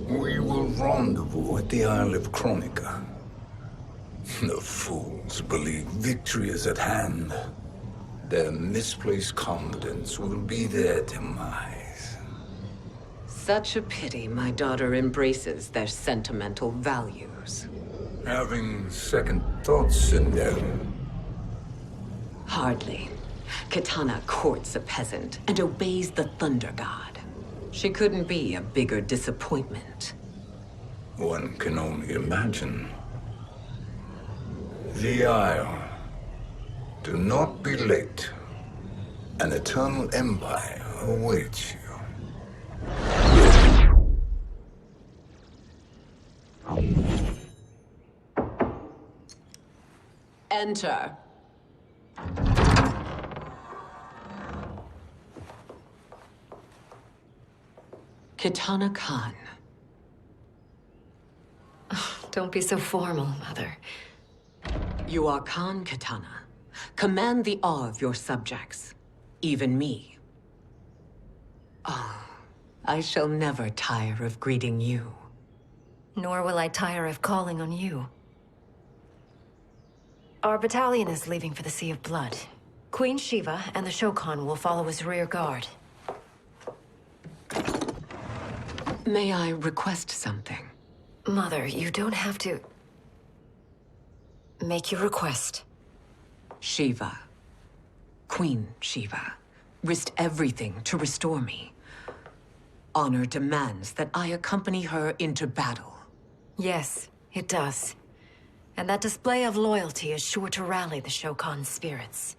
We will rendezvous at the Isle of Kronika. The fools believe victory is at hand. Their misplaced confidence will be their demise. Such a pity my daughter embraces their sentimental values. Having second thoughts in them. Hardly. Kitana courts a peasant and obeys the Thunder God. She couldn't be a bigger disappointment. One can only imagine. The Isle. Do not be late. An eternal empire awaits you. Enter. Kitana Khan. Don't be so formal, Mother. You are Khan Kitana. Command the awe of your subjects. Even me. Oh, I shall never tire of greeting you. Nor will I tire of calling on you. Our battalion is leaving for the Sea of Blood. Queen Shiva and the Shokan will follow as rear guard. May I request something? Mother, you don't have to... make your request. Shiva, Queen Shiva, risked everything to restore me. Honor demands that I accompany her into battle. Yes, it does. And that display of loyalty is sure to rally the Shokan's spirits.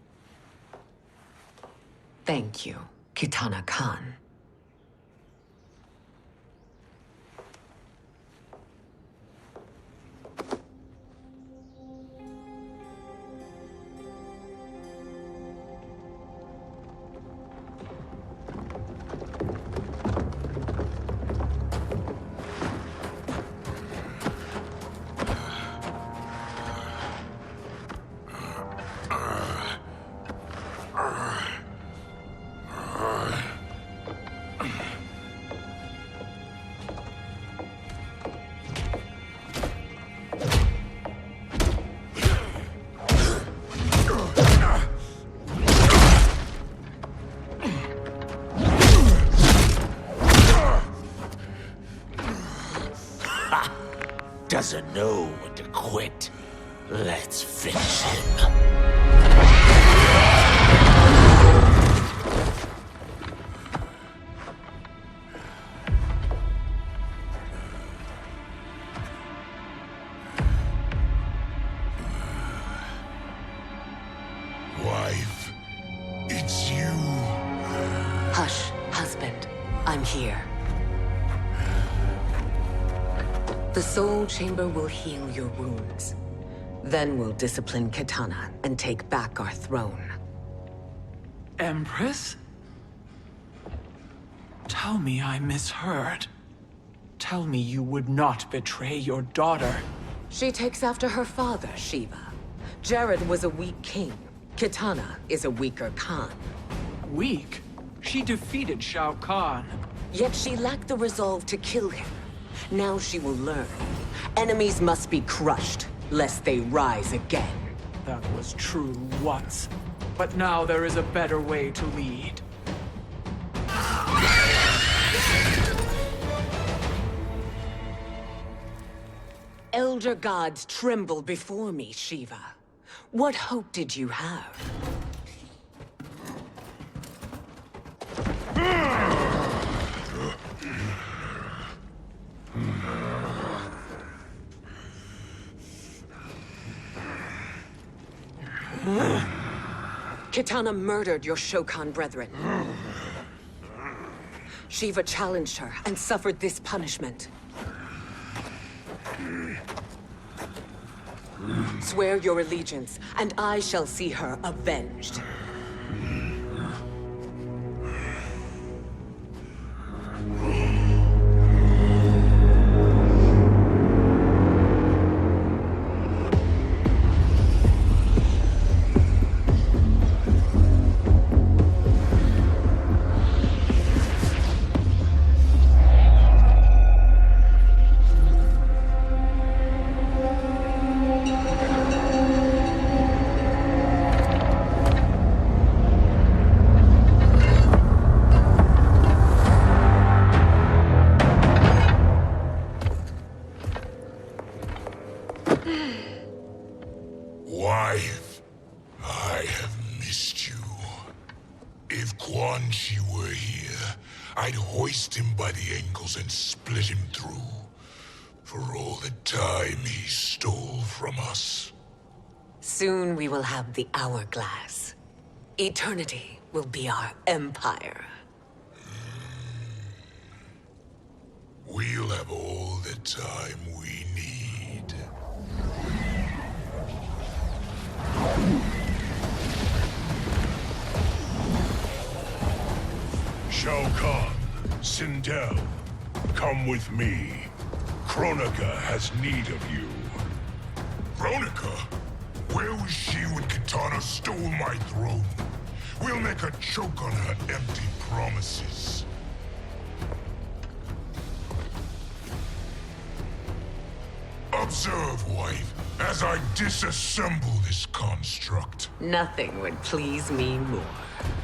Thank you, Kitana Khan. Doesn't know when to quit. Let's finish him. Wife, it's you. Hush, husband. I'm here. The Soul Chamber will heal your wounds. Then we'll discipline Kitana and take back our throne. Empress? Tell me I misheard. Tell me you would not betray your daughter. She takes after her father, Shiva. Jared was a weak king. Kitana is a weaker Khan. Weak? She defeated Shao Kahn. Yet she lacked the resolve to kill him. Now she will learn. Enemies must be crushed, lest they rise again. That was true once. But now there is a better way to lead. Elder gods tremble before me, Shiva. What hope did you have? Kitana murdered your Shokan brethren. Shiva challenged her and suffered this punishment. Swear your allegiance, and I shall see her avenged. Wife, I have missed you. If Quan Chi were here, I'd hoist him by the ankles and split him through. For all the time he stole from us. Soon we will have the hourglass. Eternity will be our empire. We'll have all the time we need. Shao Kahn, Sindel, come with me. Chronica has need of you. Chronica? Where was she when Kitana stole my throne? We'll make her choke on her empty promises. A Observe, wife, as I disassemble this construct. Nothing would please me more.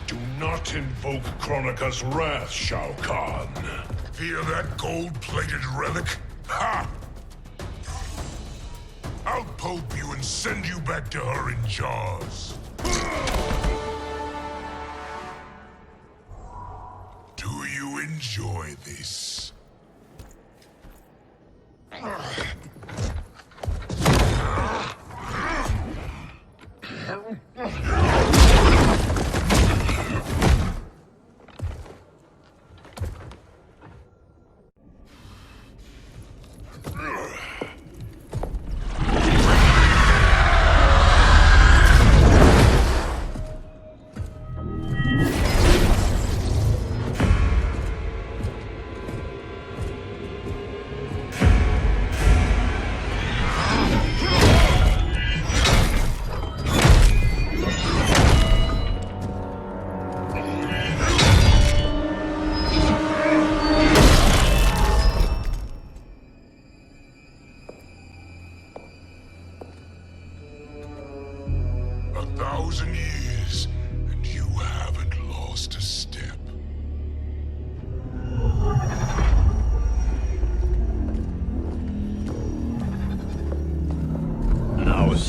Do not invoke Chronica's wrath, Shao Kahn. Fear that gold-plated relic? Ha! I'll pulp you and send you back to her in jars. Do you enjoy this?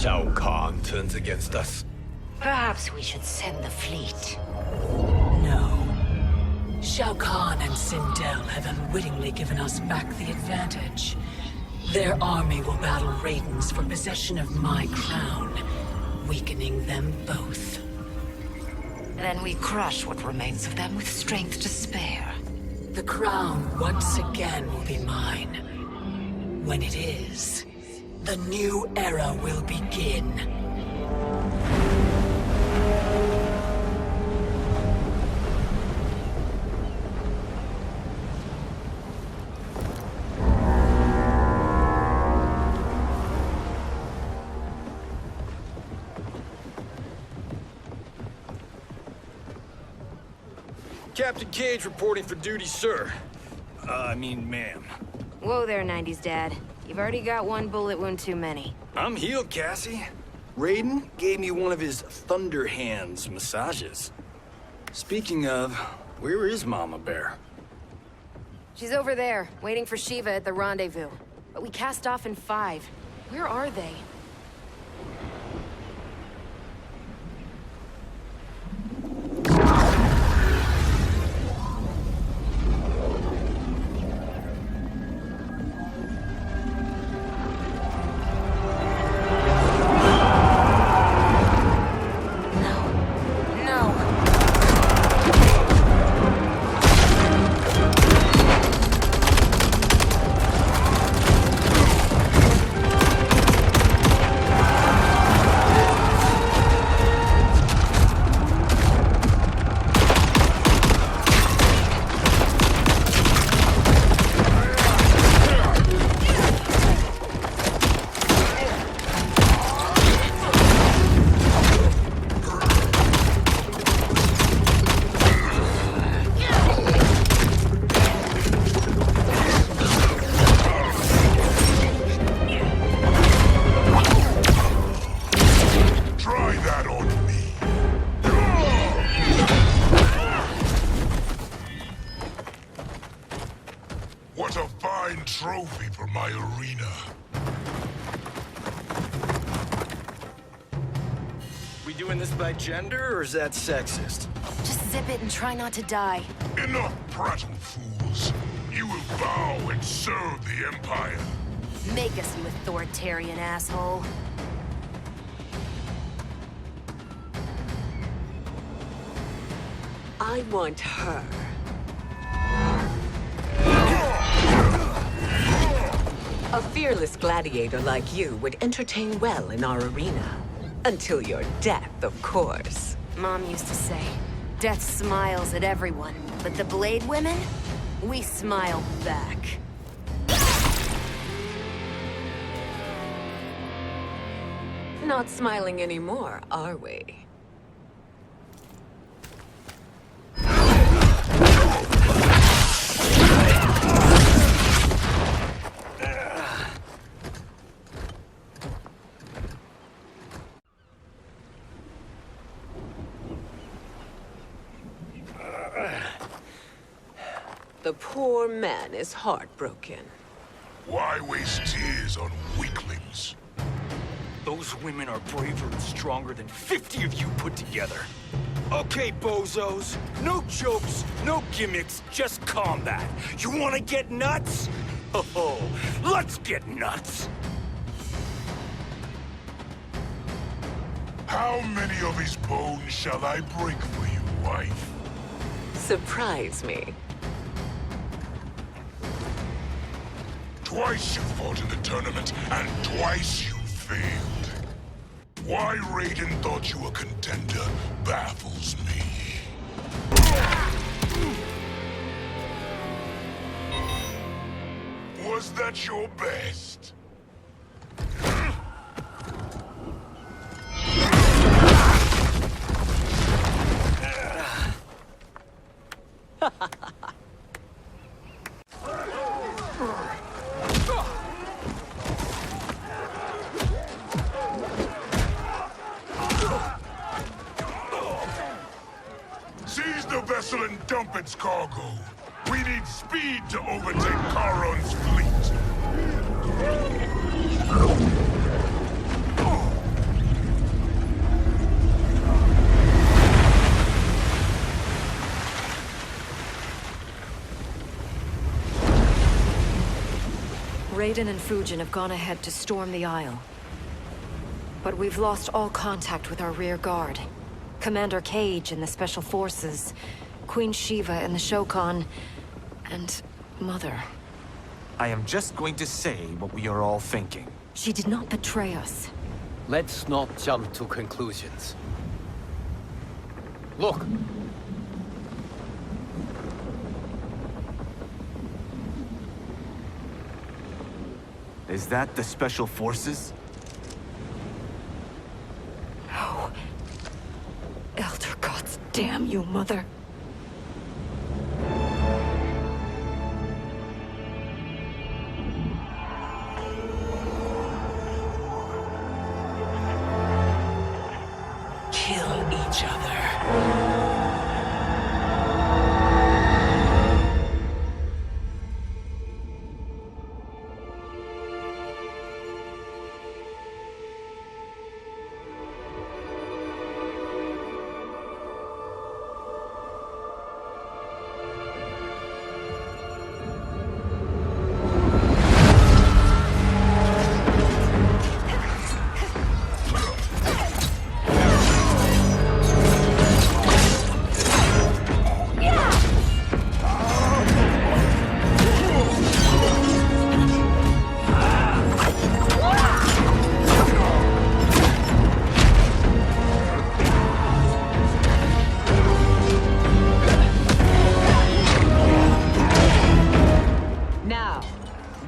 Shao Kahn turns against us. Perhaps we should send the fleet. No. Shao Kahn and Sindel have unwittingly given us back the advantage. Their army will battle Raidens for possession of my crown, weakening them both. Then we crush what remains of them with strength to spare. The crown once again will be mine. When it is, the new era will begin. Captain Cage reporting for duty, sir. I mean, ma'am. Whoa there, 90s dad. You've already got one bullet wound too many. I'm healed, Cassie. Raiden gave me one of his Thunder Hands massages. Speaking of, where is Mama Bear? She's over there, waiting for Shiva at the rendezvous. But we cast off in 5. Where are they? What a fine trophy for my arena. We doing this by gender, or is that sexist? Just zip it and try not to die. Enough prattle, fools. You will bow and serve the Empire. Make us, you authoritarian asshole. I want her. A fearless gladiator like you would entertain well in our arena. Until your death, of course. Mom used to say, death smiles at everyone, but the Blade women, we smile back. Not smiling anymore, are we? The poor man is heartbroken. Why waste tears on weaklings? Those women are braver and stronger than 50 of you put together. Okay, bozos. No jokes, no gimmicks, just combat. You wanna get nuts? Oh, let's get nuts! How many of his bones shall I break for you, wife? Surprise me. Twice you fought in the tournament, and twice you failed. Why Raiden thought you a contender baffles me. Was that your best? Seize the vessel and dump its cargo. We need speed to overtake Charon's fleet. Raiden and Fujin have gone ahead to storm the Isle. But we've lost all contact with our rear guard. Commander Cage and the Special Forces, Queen Shiva and the Shokan, and Mother. I am just going to say what we are all thinking. She did not betray us. Let's not jump to conclusions. Look! Is that the Special Forces? No. Elder gods, damn you, Mother. Kill each other.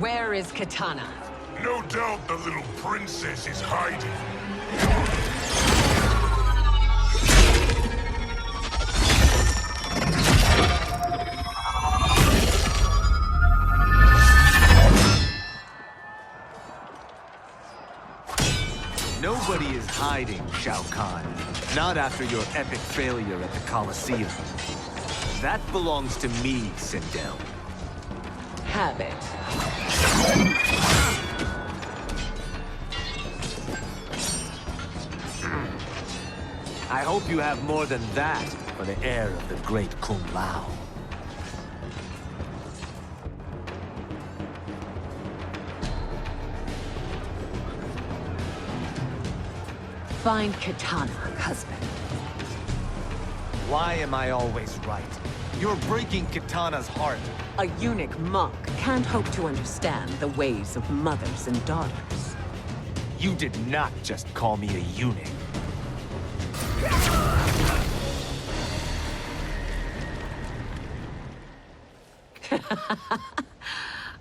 Where is Kitana? No doubt the little princess is hiding. Nobody is hiding, Shao Kahn. Not after your epic failure at the Colosseum. That belongs to me, Sindel. Have it. I hope you have more than that for the heir of the great Kung Lao. Find Kitana, husband. Why am I always right? You're breaking Kitana's heart. A eunuch monk can't hope to understand the ways of mothers and daughters. You did not just call me a eunuch.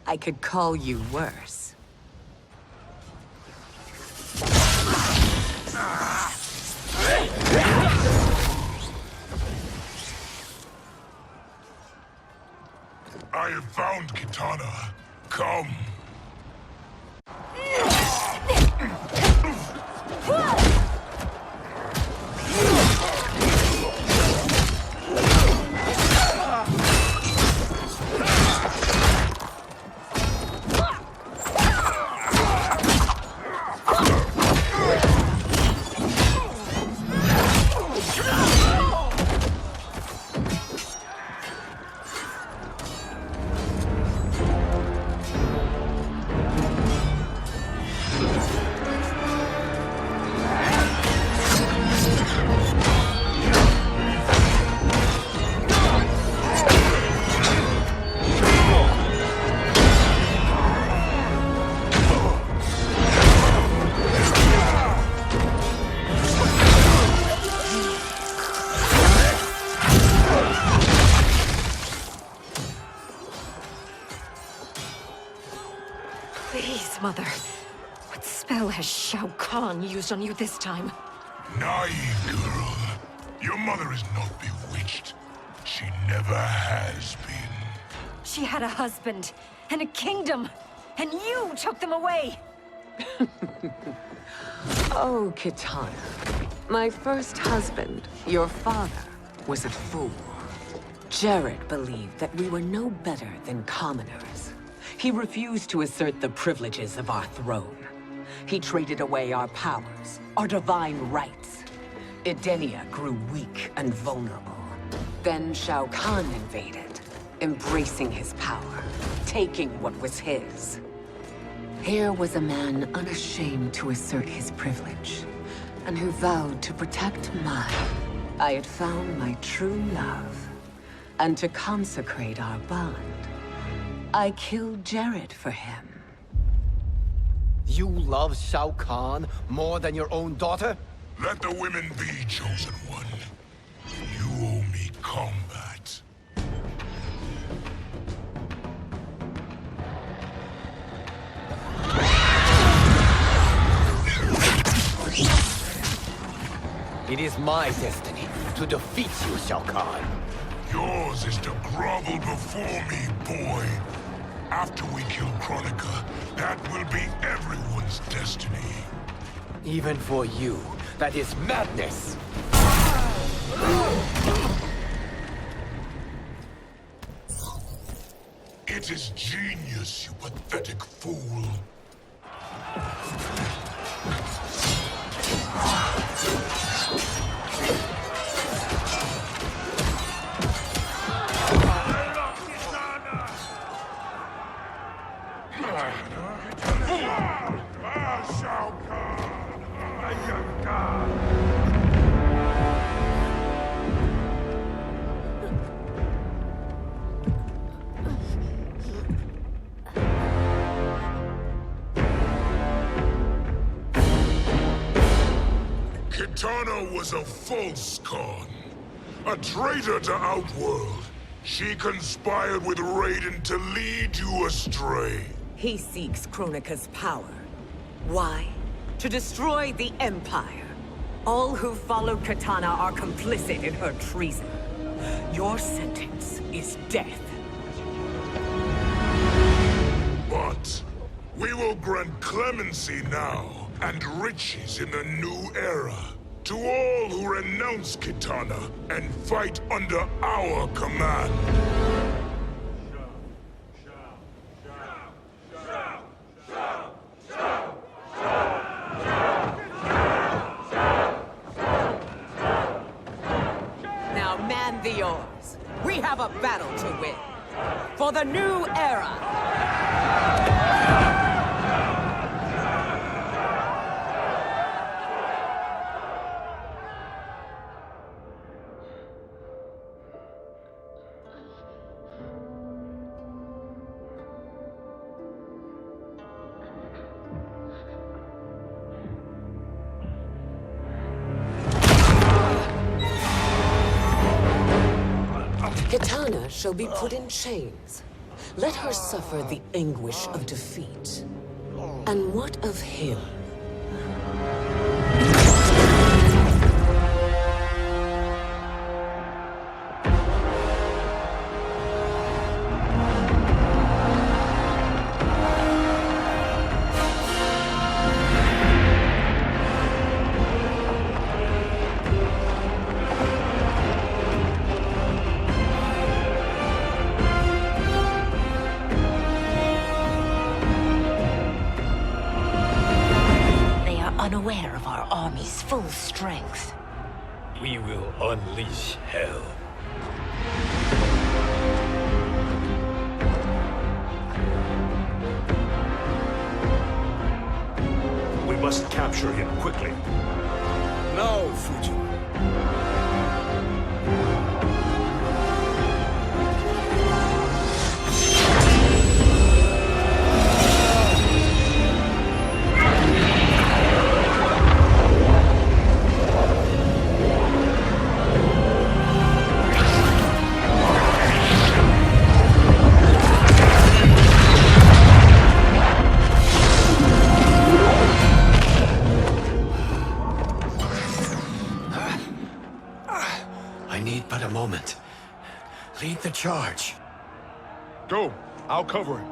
I could call you worse. I have found Kitana. Come. Please, Mother. What spell has Shao Kahn used on you this time? Naive girl. Your mother is not bewitched. She never has been. She had a husband and a kingdom, and you took them away! Oh, Kitana. My first husband, your father, was a fool. Jared believed that we were no better than commoners. He refused to assert the privileges of our throne. He traded away our powers, our divine rights. Edenia grew weak and vulnerable. Then Shao Kahn invaded, embracing his power, taking what was his. Here was a man unashamed to assert his privilege, and who vowed to protect mine. I had found my true love, and to consecrate our bond, I killed Jared for him. You love Shao Kahn more than your own daughter? Let the women be, chosen one. You owe me combat. It is my destiny to defeat you, Shao Kahn. Yours is to grovel before me, boy. After we kill Chronica, that will be everyone's destiny. Even for you, that is madness! It is genius, you pathetic fool. Kitana was a false Khan, a traitor to Outworld. She conspired with Raiden to lead you astray. He seeks Chronica's power. Why? To destroy the Empire. All who follow Kitana are complicit in her treason. Your sentence is death. But we will grant clemency now and riches in the new era to all who renounce Kitana and fight under our command. Now man the oars. We have a battle to win. For the new era. Kitana shall be put in chains. Let her suffer the anguish of defeat. And what of him? Unaware of our army's full strength. We will unleash hell. We must capture him quickly. Now, Fujin. moment. Lead the charge. Go. I'll cover him.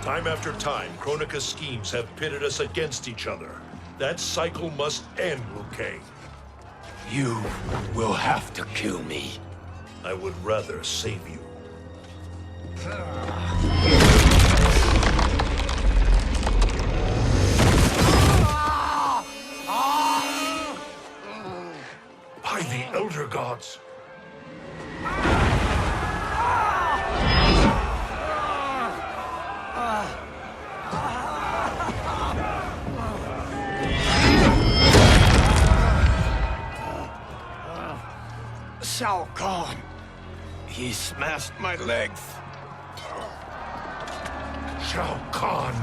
Time after time, Chronica's schemes have pitted us against each other. That cycle must end, Liu Kang. You will have to kill me. I would rather save you. By the Elder Gods! Shao Kahn! He smashed my legs! Shao Kahn!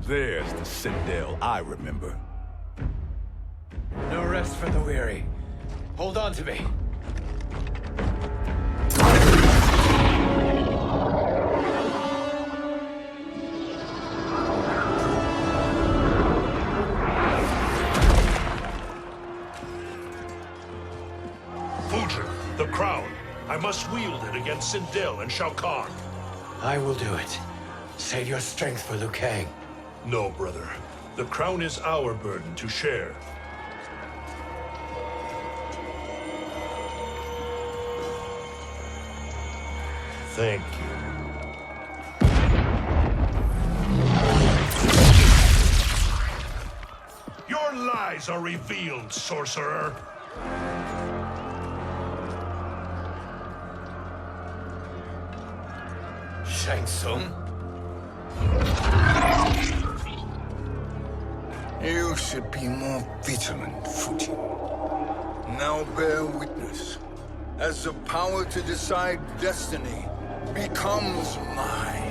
There's the Citadel I remember. No rest for the weary. Hold on to me. Fujin, the crown. I must wield it against Sindel and Shao Kahn. I will do it. Save your strength for Liu Kang. No, brother. The crown is our burden to share. Thank you. Your lies are revealed, sorcerer. Shang Tsung? You should be more vigilant, Fujin. Now bear witness. As the power to decide destiny becomes mine.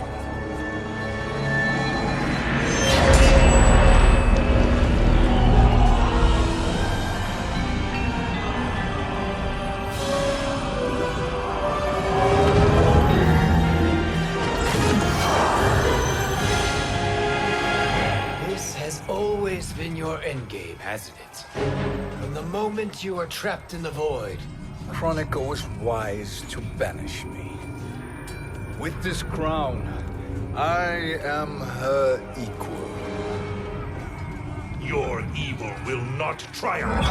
Always been your endgame, hasn't it? From the moment you were trapped in the void. Chronica was wise to banish me. With this crown, I am her equal. Your evil will not triumph.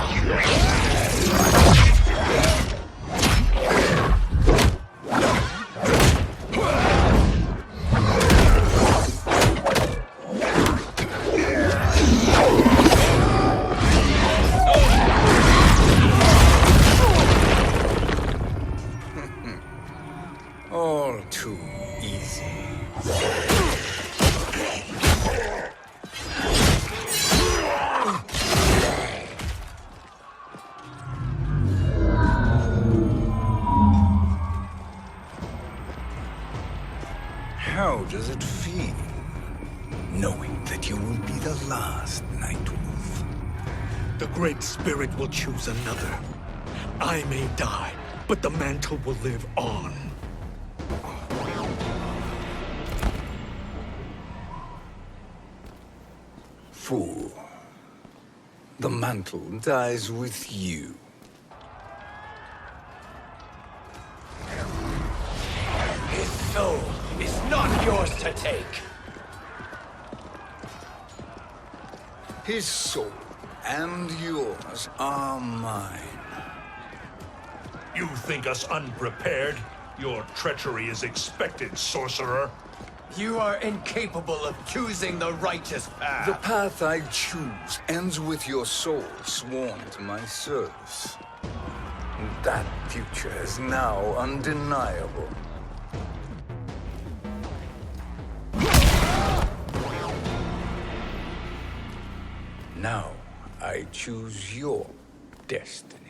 does it feel, knowing that you will be the last Nightwolf? The Great Spirit will choose another. I may die, but the mantle will live on. Fool. The mantle dies with you. His soul is not yours to take. His soul and yours are mine. You think us unprepared? Your treachery is expected, sorcerer. You are incapable of choosing the righteous path. The path I choose ends with your soul sworn to my service. That future is now undeniable. Now, I choose your destiny.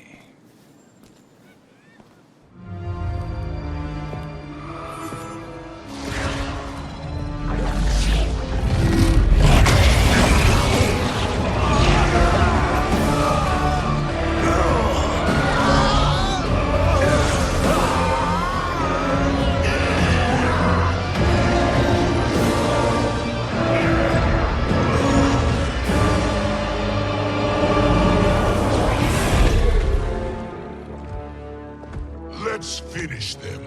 Let's finish them.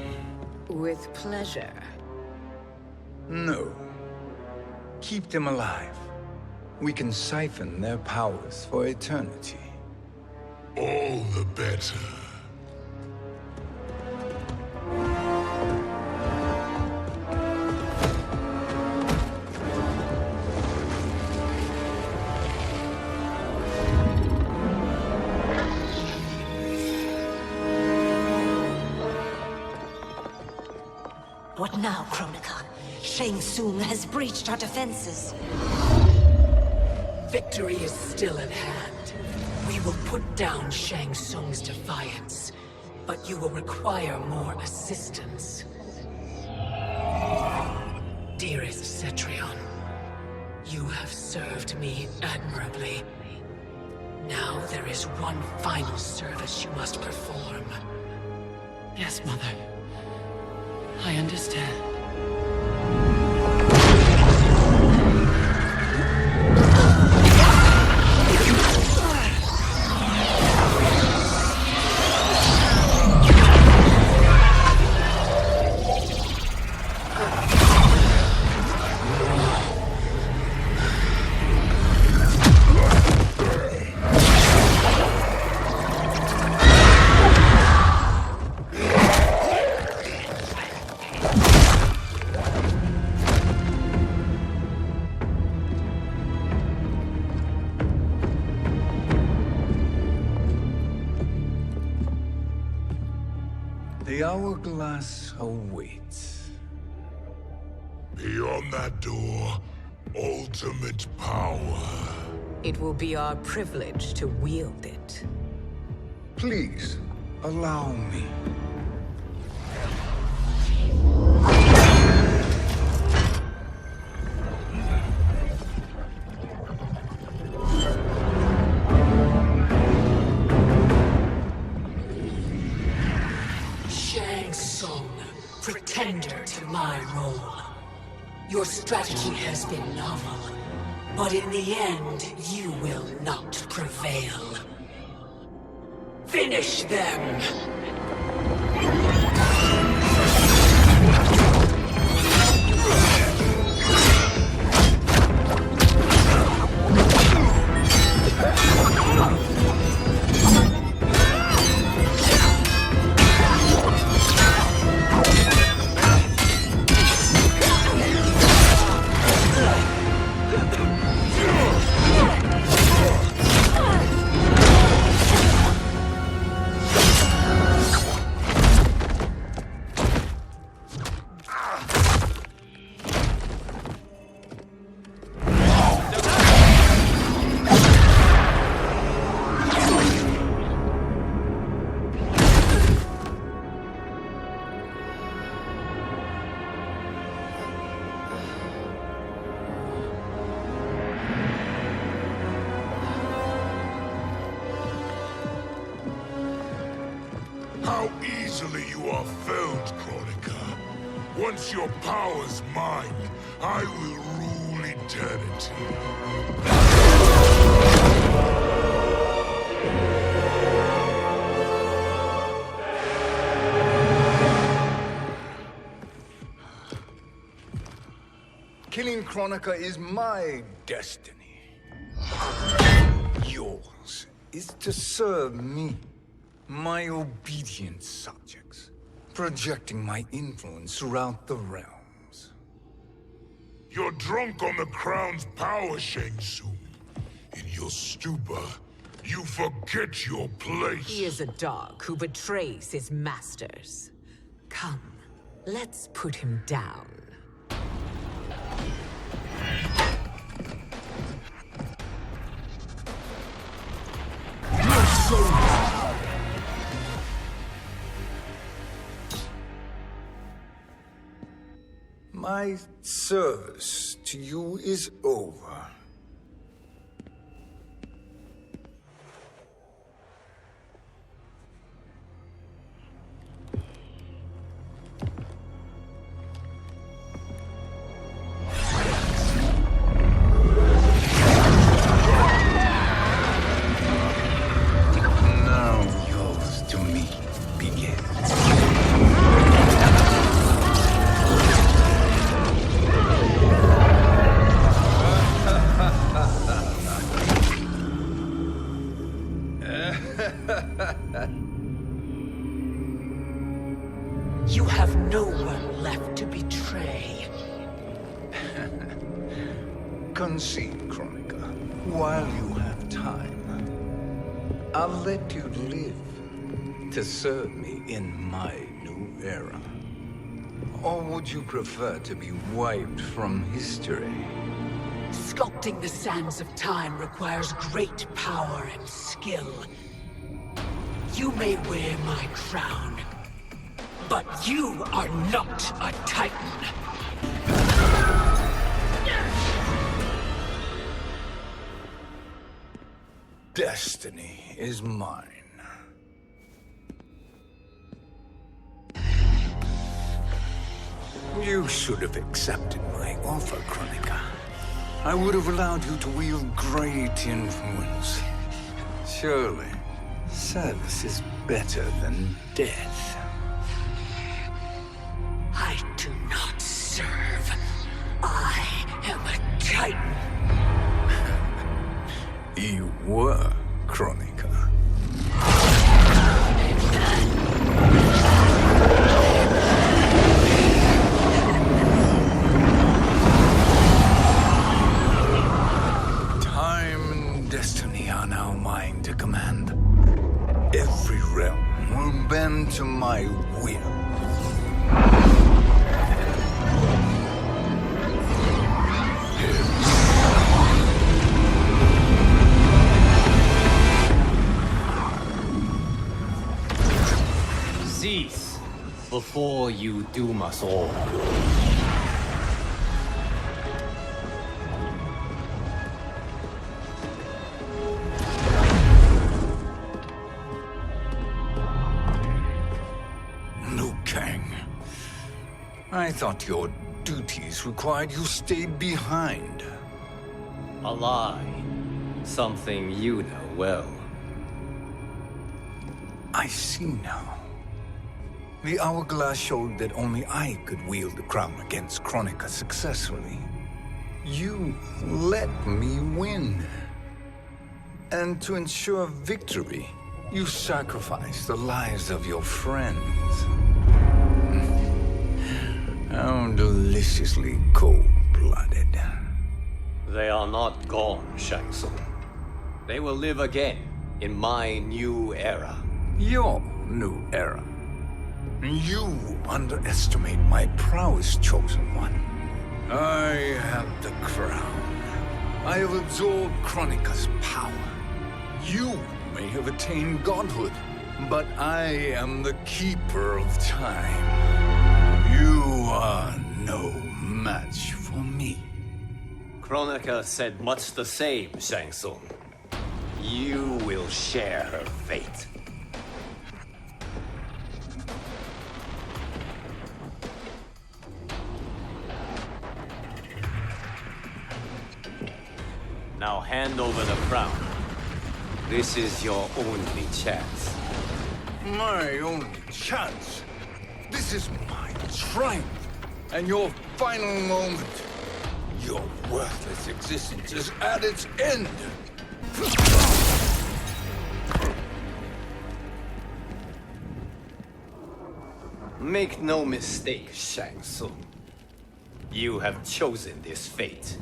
With pleasure. No. Keep them alive. We can siphon their powers for eternity. All the better. What now, Chronica? Shang Tsung has breached our defenses. Victory is still at hand. We will put down Shang Tsung's defiance, but you will require more assistance. Dearest Cetrion, you have served me admirably. Now there is one final service you must perform. Yes, Mother. I understand. The hourglass awaits. Beyond that door, ultimate power. It will be our privilege to wield it. Please, allow me. Shang Tsung, pretender to my role. Your strategy has been novel, but in the end, you will not prevail. Finish them! how easily you are felled, Chronica. Once your power's mine, I will rule eternity. Killing Chronica is my destiny. Yours is to serve me, my obedient subjects, projecting my influence throughout the realms. You're drunk on the crown's power, Shang Tsung. In your stupor, you forget your place. He is a dog who betrays his masters. Come, let's put him down. My service to you is over. Now yours to me begins. You have no one left to betray. Concede, Chronica, while you have time. I'll let you live to serve me in my new era. Or would you prefer to be wiped from history? Sculpting the sands of time requires great power and skill. You may wear my crown, but you are not a Titan. Destiny is mine. You should have accepted my offer, Chronica. I would have allowed you to wield great influence. Surely, service is better than death. I do not serve. I am a Titan. You were, Chronica. Time and destiny are now mine to command. Every realm will bend to my will. Cease before you doom us all. Liu Kang, I thought your duties required you stayed behind. A lie. Something you know well. I see now. The hourglass showed that only I could wield the crown against Chronica successfully. You let me win. And to ensure victory, you sacrificed the lives of your friends. How deliciously cold-blooded. They are not gone, Shang Tsung. They will live again in my new era. Your new era. You underestimate my prowess, Chosen One. I have the crown. I have absorbed Chronica's power. You may have attained godhood, but I am the keeper of time. You are no match for me. Chronica said much the same, Shang Tsung. You will share her fate. hand over the crown. This is your only chance. My only chance? This is my triumph, and your final moment. Your worthless existence is at its end. Make no mistake, Shang Tsung. You have chosen this fate.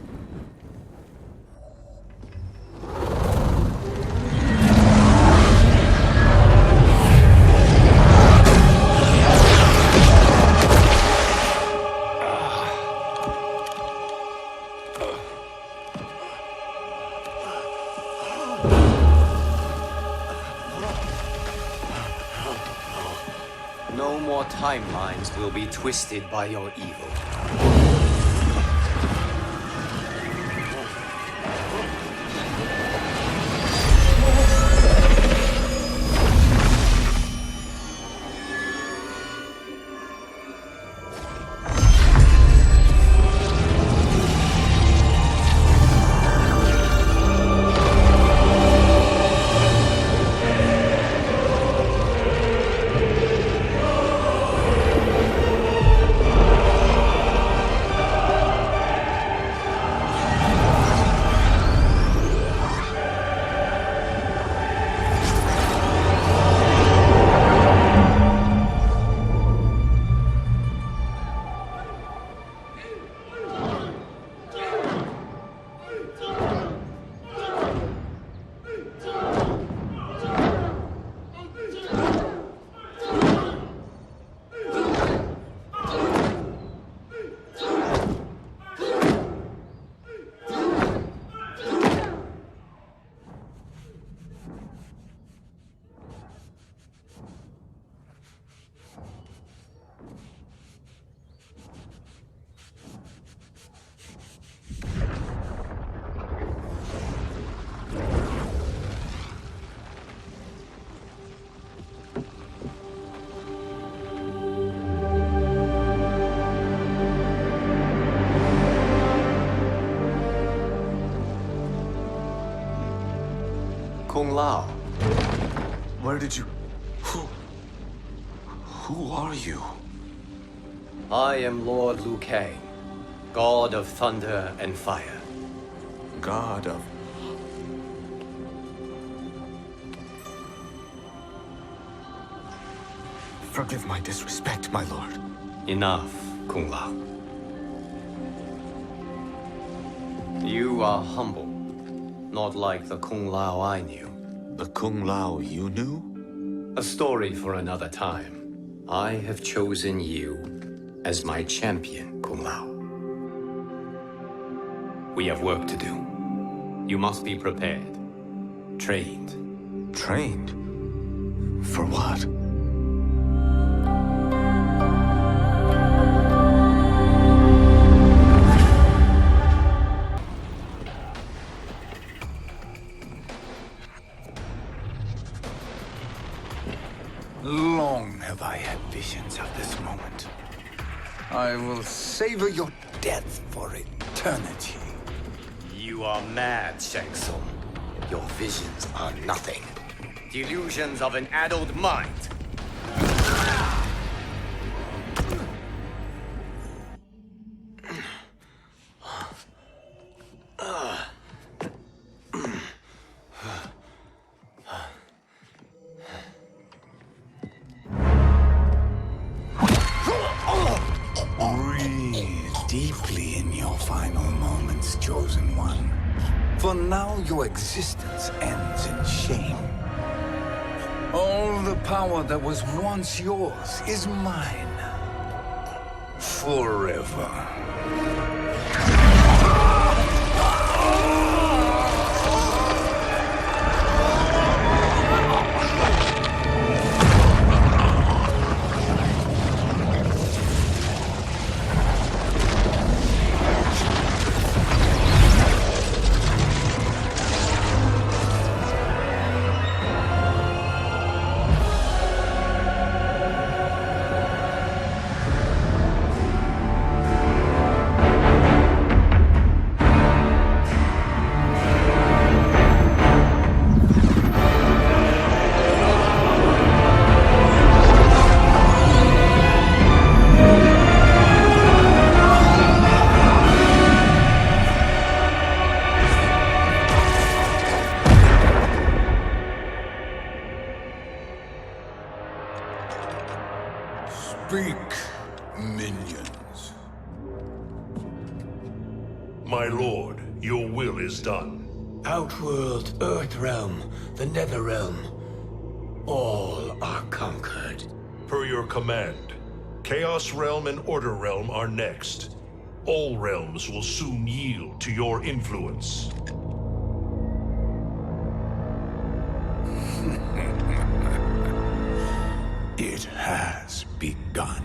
No more timelines will be twisted by your evil. Kung Lao. Where did you... Who are you? I am Lord Liu Kang, God of Thunder and Fire. God of... Forgive my disrespect, my lord. Enough, Kung Lao. You are humble, not like the Kung Lao I knew. The Kung Lao you knew? A story for another time. I have chosen you as my champion, Kung Lao. We have work to do. You must be prepared. Trained. Trained? For what? Long have I had visions of this moment. I will savor your death for eternity. You are mad, Shang Tsung. Your visions are nothing. Delusions of an addled mind. Deeply in your final moments, Chosen One. For now, your existence ends in shame. All the power that was once yours is mine. Forever. Speak, minions. My lord, your will is done. Outworld, Earthrealm, the Netherrealm. All are conquered. Per your command, Chaos Realm and Order Realm are next. All realms will soon yield to your influence. It has begun.